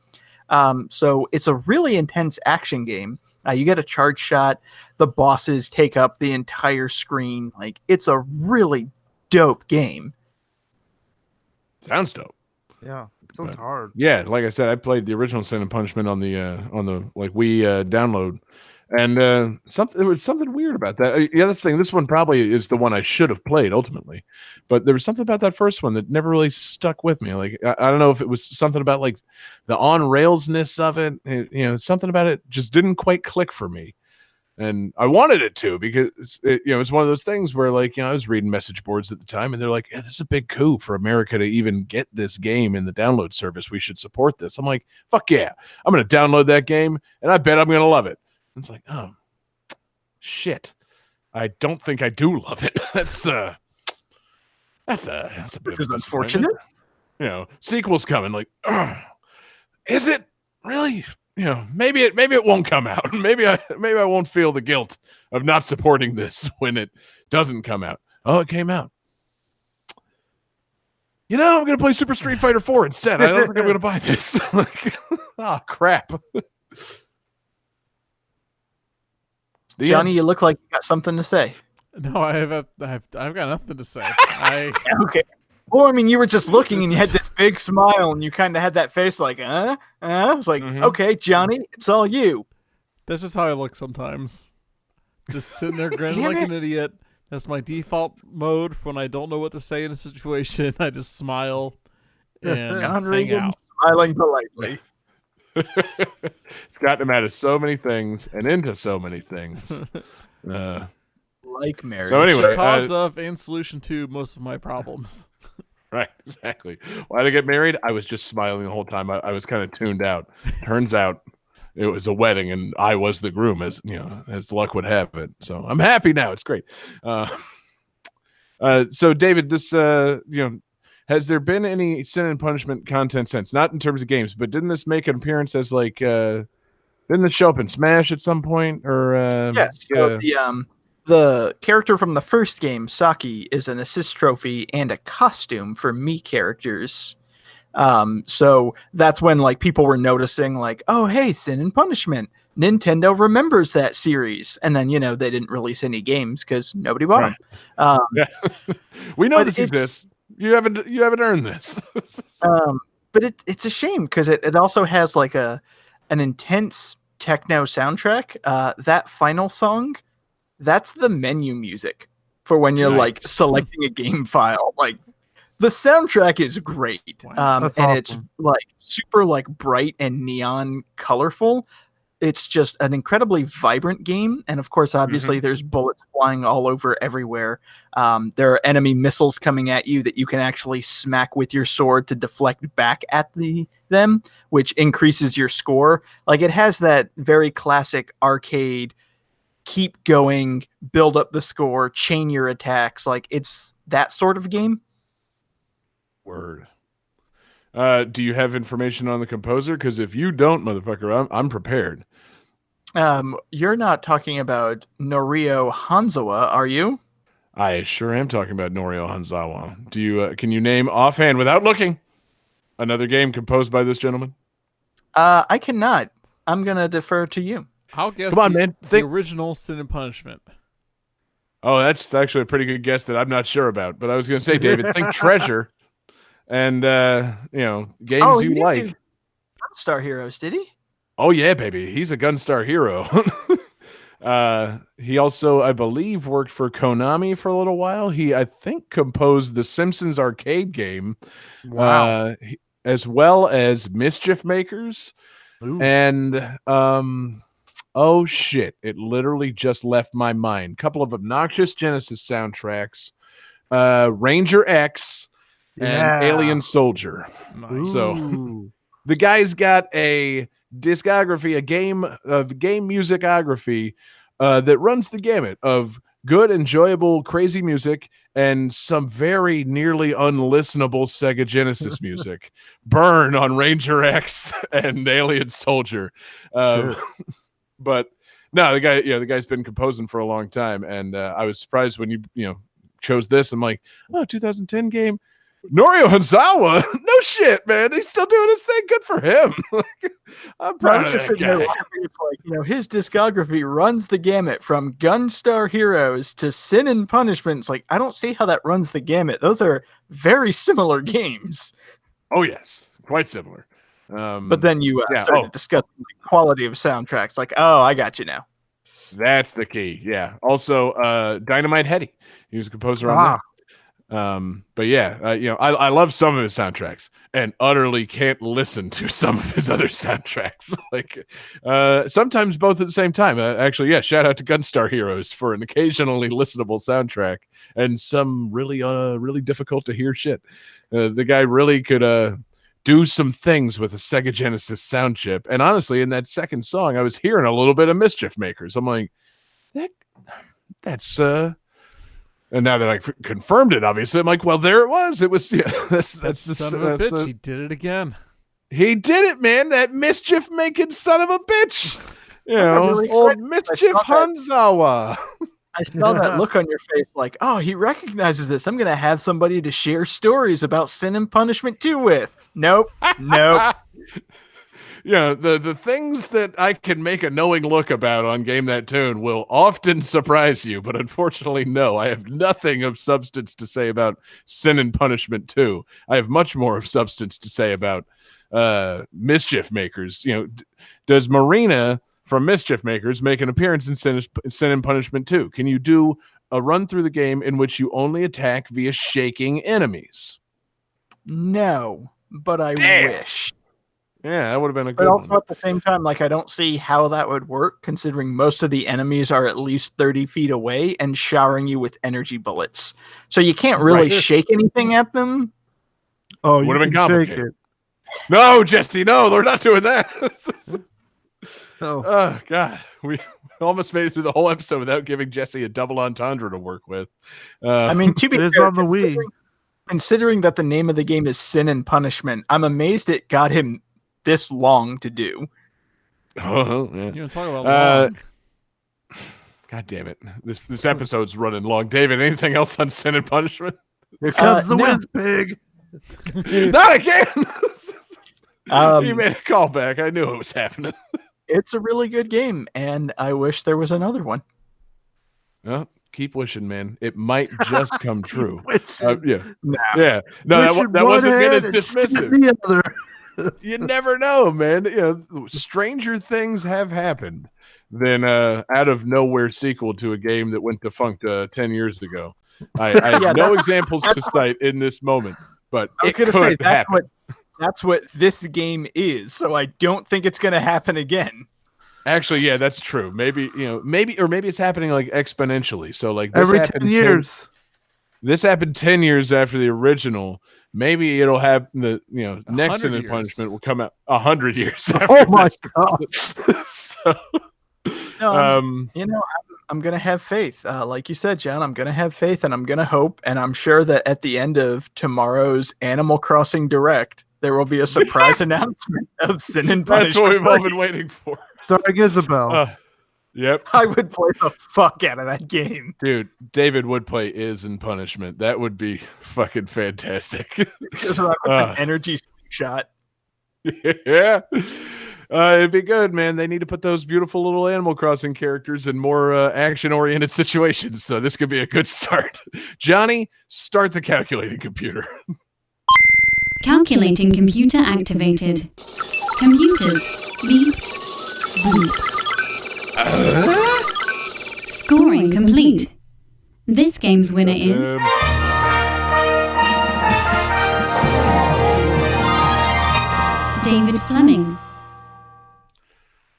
So it's a really intense action game. You get a charge shot. The bosses take up the entire screen. Like, it's a really dope game. Sounds dope. Yeah, sounds hard. Yeah, like I said, I played the original Sin and Punishment on the like Wii download, and there was something weird about that. Yeah, that's the thing. This one probably is the one I should have played ultimately, but there was something about that first one that never really stuck with me. Like I don't know if it was something about like the on railsness of it. Something about it just didn't quite click for me. And I wanted it to because it's one of those things where I was reading message boards at the time and they're like, yeah, this is a big coup for America to even get this game in the download service. We should support this. I'm like, fuck yeah. I'm going to download that game and I bet I'm going to love it. And it's like, oh, shit. I don't think I do love it. That's a bit This is of a unfortunate. Sequel's coming. Like, is it really? Maybe it won't come out. Maybe I won't feel the guilt of not supporting this when it doesn't come out. Oh, it came out. I'm going to play Super Street Fighter 4 instead. I don't think I'm going to buy this. Crap. Johnny, you look like you got something to say. No, I've got nothing to say. Okay. Well, I mean, you were just looking and you had this big smile and you kind of had that face like, I was like, okay, Johnny, it's all you. That's just how I look sometimes. Just sitting there grinning like an idiot. That's my default mode when I don't know what to say in a situation. I just smile and hang out. Smiling politely. It's gotten him out of so many things and into so many things. Like marriage. So anyway, cause of and solution to most of my problems. Right, exactly. Why did I get married? I was just smiling the whole time. I was kind of tuned out. Turns out it was a wedding, and I was the groom, as luck would have it. So I'm happy now. It's great. So David, this has there been any Sin and Punishment content since? Not in terms of games, but didn't this make an appearance as didn't it show up in Smash at some point? Or yes. So the character from the first game, Saki, is an assist trophy and a costume for Mii characters. So that's when people were noticing oh, hey, Sin and Punishment. Nintendo remembers that series. And then, they didn't release any games because nobody bought them. We know this exists. You haven't earned this. But it's a shame because it also has an intense techno soundtrack. That final song, that's the menu music for when you're selecting a game file. The soundtrack is great. Wow. And it's super bright and neon colorful. It's just an incredibly vibrant game. And of course, obviously there's bullets flying all over everywhere. There are enemy missiles coming at you that you can actually smack with your sword to deflect back at them, which increases your score. It has that very classic arcade keep going, build up the score, chain your attacks. It's that sort of game. Word. Do you have information on the composer? Because if you don't, motherfucker, I'm prepared. You're not talking about Norio Hanzawa, are you? I sure am talking about Norio Hanzawa. Do you can you name offhand without looking another game composed by this gentleman? I cannot. I'm gonna defer to you. I'll guess. Come on, man. The original Sin and Punishment. Oh, that's actually a pretty good guess that I'm not sure about. But I was gonna say, David, think Treasure, and games you like. Gunstar Heroes, did he? Oh yeah, baby. He's a Gunstar hero. He also, I believe, worked for Konami for a little while. He, I think, composed the Simpsons arcade game, Wow. as well as Mischief Makers. Ooh. And oh shit, it literally just left my mind. Couple of obnoxious Genesis soundtracks, Ranger X and Alien Soldier. Nice. So Ooh. the guy's got a discography, a game musicography that runs the gamut of good, enjoyable, crazy music and some very nearly unlistenable Sega Genesis music. Burn on Ranger X and Alien Soldier. But no, the guy's been composing for a long time, and I was surprised when you chose this. I'm like, oh, 2010 game. Norio Hanzawa, no shit, man. He's still doing his thing. Good for him. I'm proud of that guy. It's like, his discography runs the gamut from Gunstar Heroes to Sin and Punishment. It's like, I don't see how that runs the gamut. Those are very similar games. Oh, yes. Quite similar. But then you started discussing the quality of soundtracks. Like, oh, I got you now. That's the key. Yeah. Also, Dynamite Heady. He was a composer on that. But yeah, I love some of his soundtracks and utterly can't listen to some of his other soundtracks. Like, sometimes both at the same time. Actually, yeah, shout out to Gunstar Heroes for an occasionally listenable soundtrack and some really, really difficult to hear shit. The guy really could, do some things with a Sega Genesis sound chip. And honestly, in that second song, I was hearing a little bit of Mischief Makers. I'm like, that's, and now that I confirmed it, obviously, I'm like, well, there it was. It was, yeah, that's the son of a bitch. He did it again. He did it, man. That mischief making son of a bitch. Really old Mischief Hanzawa. I saw that look on your face like, oh, he recognizes this. I'm going to have somebody to share stories about Sin and Punishment 2 with. Nope. The things that I can make a knowing look about on Game That Tune will often surprise you, but unfortunately, no. I have nothing of substance to say about Sin and Punishment 2. I have much more of substance to say about Mischief Makers. Does Marina from Mischief Makers make an appearance in Sin and Punishment 2? Can you do a run through the game in which you only attack via shaking enemies? No, but I wish. Yeah, that would have been a good But also one. at the same time, like, I don't see how that would work, considering most of the enemies are at least 30 feet away and showering you with energy bullets. So you can't really shake anything at them. Oh, would have been complicated. No, Jesse, no, they're not doing that. Oh, God. We almost made it through the whole episode without giving Jesse a double entendre to work with. I mean, to be fair, on the Wii. Considering that the name of the game is Sin and Punishment, I'm amazed it got him this long to do. Oh, yeah. You want to talk about long? God damn it. This episode's running long. David, anything else on Sin and Punishment? Here comes the whiz pig. Not again! He made a callback. I knew it was happening. It's a really good game, and I wish there was another one. Well, keep wishing, man. It might just come true. Yeah. Nah. Yeah. No, that wasn't meant as dismissive. You never know, man. Stranger things have happened than out of nowhere sequel to a game that went defunct 10 years ago. I have no examples to cite in this moment, but it could happen. That's what this game is, so I don't think it's going to happen again. Actually, yeah, that's true. Maybe it's happening like exponentially. So like this every 10 years. This happened 10 years after the original. Maybe it'll happen. Next Sin and Punishment will come out 100 years after. Oh my God! So, I'm gonna have faith. Like you said, John, I'm gonna have faith, and I'm gonna hope, and I'm sure that at the end of tomorrow's Animal Crossing Direct, there will be a surprise announcement of Sin and Punishment. That's what we've all been waiting for. Starring Isabel. Yep. I would play the fuck out of that game. Dude, David would play Is in Punishment. That would be fucking fantastic. Because with an energy shot. Yeah. It'd be good, man. They need to put those beautiful little Animal Crossing characters in more action-oriented situations. So this could be a good start. Johnny, start the calculating computer. Calculating computer activated. Computers. Beeps. Boops. Scoring complete. This game's winner is David Fleming.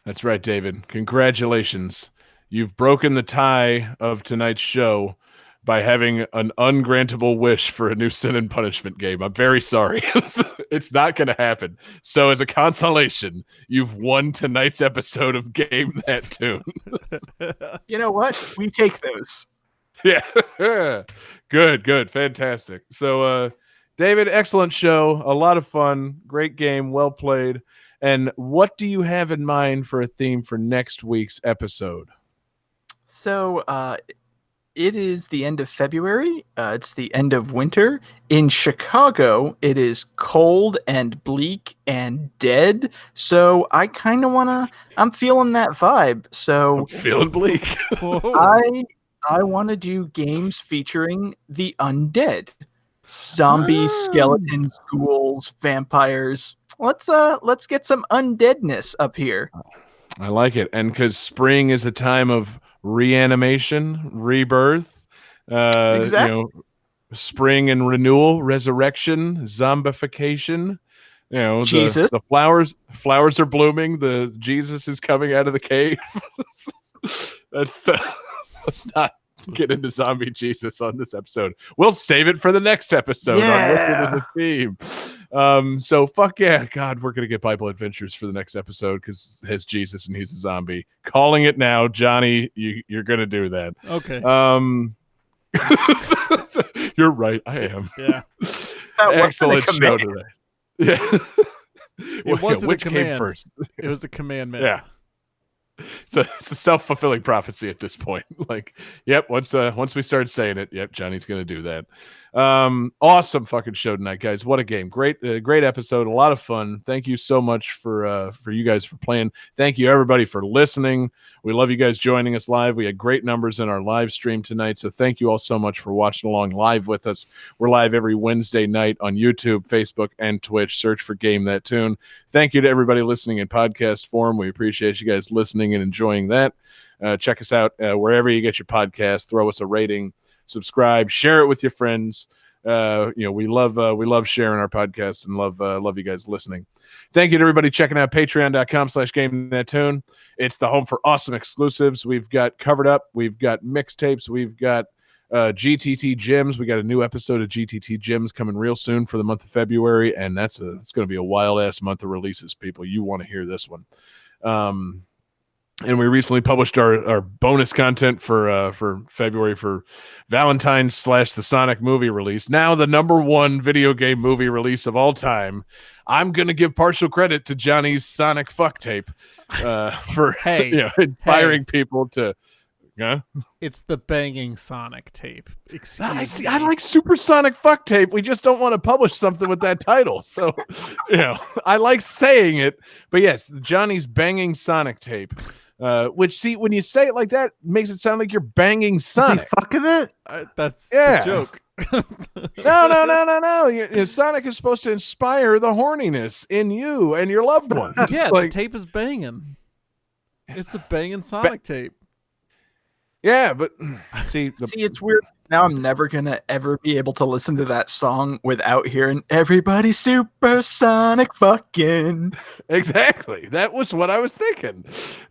That's right, David. Congratulations. You've broken the tie of tonight's show by having an ungrantable wish for a new Sin and Punishment game. I'm very sorry. It's not going to happen. So as a consolation, you've won tonight's episode of Game That Tune. You know what? We take those. Yeah. Good. Fantastic. So, David, excellent show. A lot of fun. Great game. Well played. And what do you have in mind for a theme for next week's episode? So, it is the end of February. It's the end of winter. In Chicago, it is cold and bleak and dead. So I kind of I'm feeling that vibe. So I'm feeling bleak. I want to do games featuring the undead. Zombies, skeletons, ghouls, vampires. Let's get some undeadness up here. I like it. And because spring is a time of reanimation, rebirth, Exactly. Spring and renewal, resurrection, zombification. Jesus. The flowers are blooming. The Jesus is coming out of the cave. Let's not get into zombie Jesus on this episode. We'll save it for the next episode. On Wicked as a theme. So fuck yeah, God, we're gonna get Bible Adventures for the next episode because it has Jesus and he's a zombie. Calling it now, Johnny. You're gonna do that. Okay. You're right. I am. Yeah. Excellent show today. Yeah. It wasn't which a command. came first? It was the commandment. Yeah. It's a self-fulfilling prophecy at this point. Like, yep, once we start saying it, yep, Johnny's going to do that. Awesome fucking show tonight, guys. What a game. Great episode. A lot of fun. Thank you so much for you guys for playing. Thank you, everybody, for listening. We love you guys joining us live. We had great numbers in our live stream tonight, so thank you all so much for watching along live with us. We're live every Wednesday night on YouTube, Facebook, and Twitch. Search for Game That Tune. Thank you to everybody listening in podcast form. We appreciate you guys listening and enjoying that. Check us out wherever you get your podcast. Throw us a rating, subscribe, share it with your friends. We love sharing our podcast and love you guys listening. Thank you to everybody checking out patreon.com/GameThatTune. It's the home for awesome exclusives. We've got Covered Up, we've got mixtapes, we've got GTT Gems. We got a new episode of GTT Gems coming real soon for the month of February, and it's going to be a wild ass month of releases, people. You want to hear this one. And we recently published our bonus content for February for Valentine's / the Sonic movie release. Now the #1 video game movie release of all time. I'm going to give partial credit to Johnny's Sonic fuck tape for inspiring people to. It's the banging Sonic tape. Excuse me. I like Supersonic fuck tape. We just don't want to publish something with that title. So, I like saying it. But yes, Johnny's banging Sonic tape. Which, see, when you say it like that, makes it sound like you're banging Sonic. Fucking it? That's the joke. No. Sonic is supposed to inspire the horniness in you and your loved one. Yeah, the tape is banging. It's a banging Sonic tape. Yeah, but see, it's weird. Now I'm never gonna ever be able to listen to that song without hearing everybody supersonic fucking. Exactly. That was what I was thinking.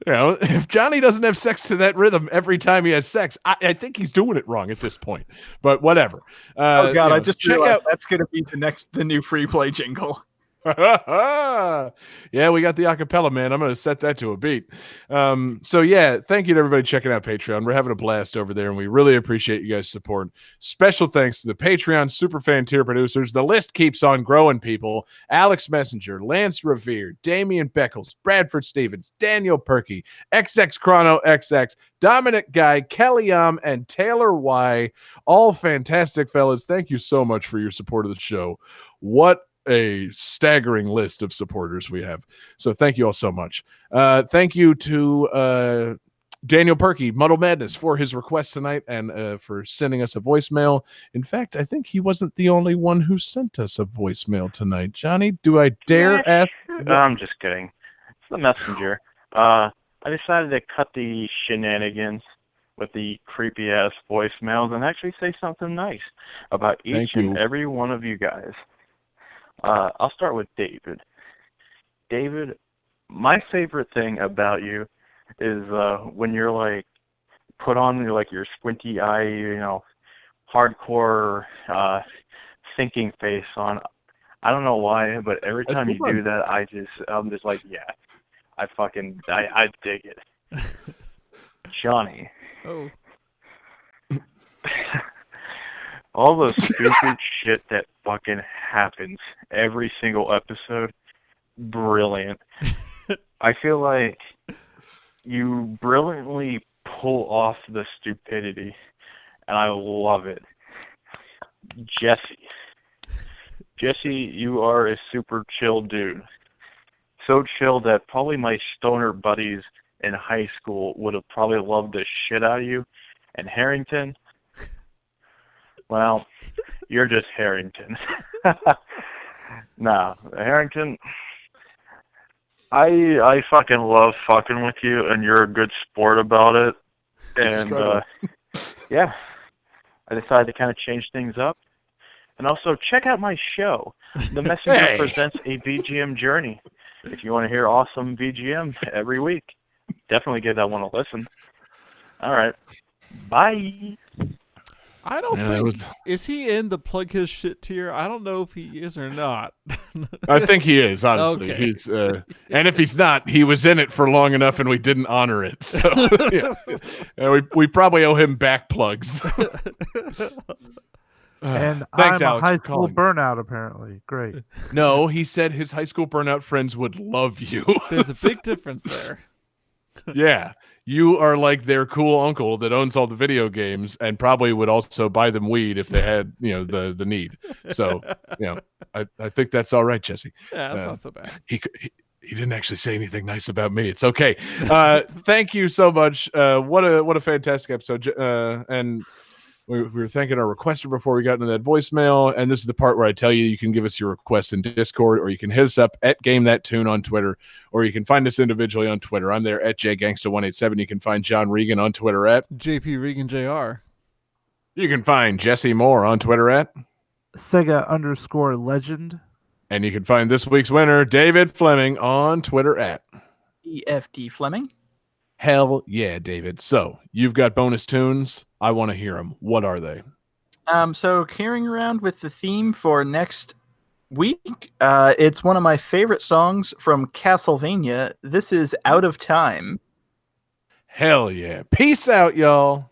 If Johnny doesn't have sex to that rhythm every time he has sex, I think he's doing it wrong at this point. But whatever. Oh God, I just check out. That's gonna be the new free play jingle. Yeah, we got the acapella, man. I'm going to set that to a beat. So yeah, thank you to everybody checking out Patreon. We're having a blast over there, and we really appreciate you guys' support. Special thanks to the Patreon Superfan tier producers. The list keeps on growing, people. Alex Messenger, Lance Revere, Damian Beckles, Bradford Stevens, Daniel Perky, XX Chrono XX, Dominic Guy, Kelly and Taylor Y. All fantastic fellas. Thank you so much for your support of the show. What a staggering list of supporters we have. So thank you all so much. Thank you to Daniel Perky, Muddle Madness, for his request tonight and for sending us a voicemail. In fact, I think he wasn't the only one who sent us a voicemail tonight. Johnny, do I dare ask? I'm just kidding. It's the messenger. I decided to cut the shenanigans with the creepy ass voicemails and actually say something nice about each Thank and you. every one of you guys. I'll start with David. David, my favorite thing about you is when you're like put on your squinty eye, hardcore thinking face on. I don't know why, but every That's time you fun. do that, I'm just like, yeah, I dig it. Johnny, Oh. all the stupid shit that fucking happens every single episode, brilliant. I feel like you brilliantly pull off the stupidity, and I love it. Jesse, you are a super chill dude. So chill that probably my stoner buddies in high school would have probably loved the shit out of you. And Harrington, well, you're just Harrington. Nah, Harrington, I fucking love fucking with you, and you're a good sport about it. And, yeah, I decided to kind of change things up. And also, check out my show. The Messenger presents a VGM journey. If you want to hear awesome VGM every week, definitely give that one a listen. All right. Bye. I don't think is he in the plug his shit tier? I don't know if he is or not. I think he is, honestly. Okay. He's and if he's not, he was in it for long enough and we didn't honor it. So yeah. we probably owe him back plugs. And Thanks, I'm Alex, a high for school calling. burnout, apparently. Great. No, he said his high school burnout friends would love you. There's a big difference there. Yeah. You are like their cool uncle that owns all the video games and probably would also buy them weed if they had, the need. So, I think that's all right, Jesse. Yeah, that's not so bad. He didn't actually say anything nice about me. It's okay. Thank you so much. What a fantastic episode. And we were thanking our requester before we got into that voicemail. And this is the part where I tell you can give us your request in Discord, or you can hit us up at Game That Tune on Twitter, or you can find us individually on Twitter. I'm there at JGangsta187. You can find John Regan on Twitter at JP Regan Jr. You can find Jesse Moore on Twitter at Sega_legend. And you can find this week's winner, David Fleming, on Twitter at EFD Fleming. Hell yeah, David. So you've got bonus tunes. I want to hear them. What are they? So carrying around with the theme for next week, it's one of my favorite songs from Castlevania. This is Out of Time. Hell yeah. Peace out, y'all.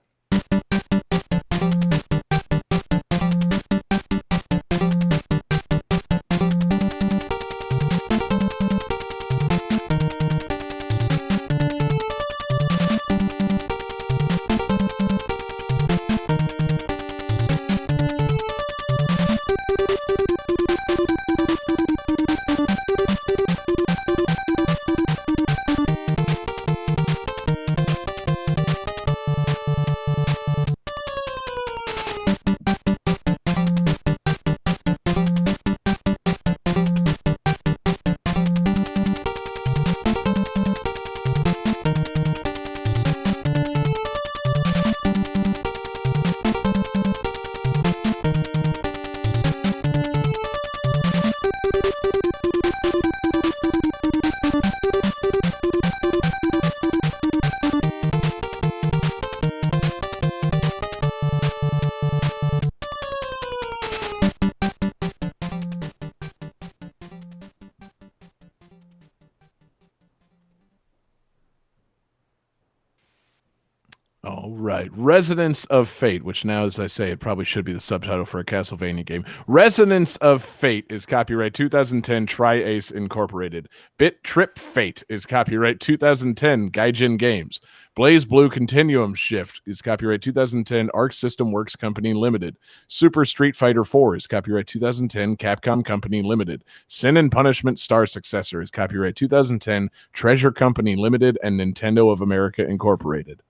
All right. Resonance of Fate, which now, as I say, it probably should be the subtitle for a Castlevania game. Resonance of Fate is copyright 2010 Tri-Ace Incorporated. Bit Trip Fate is copyright 2010 Gaijin Games. Blaze Blue Continuum Shift is copyright 2010 Arc System Works Company Limited. Super Street Fighter 4 is copyright 2010 Capcom Company Limited. Sin and Punishment Star Successor is copyright 2010 Treasure Company Limited and Nintendo of America Incorporated.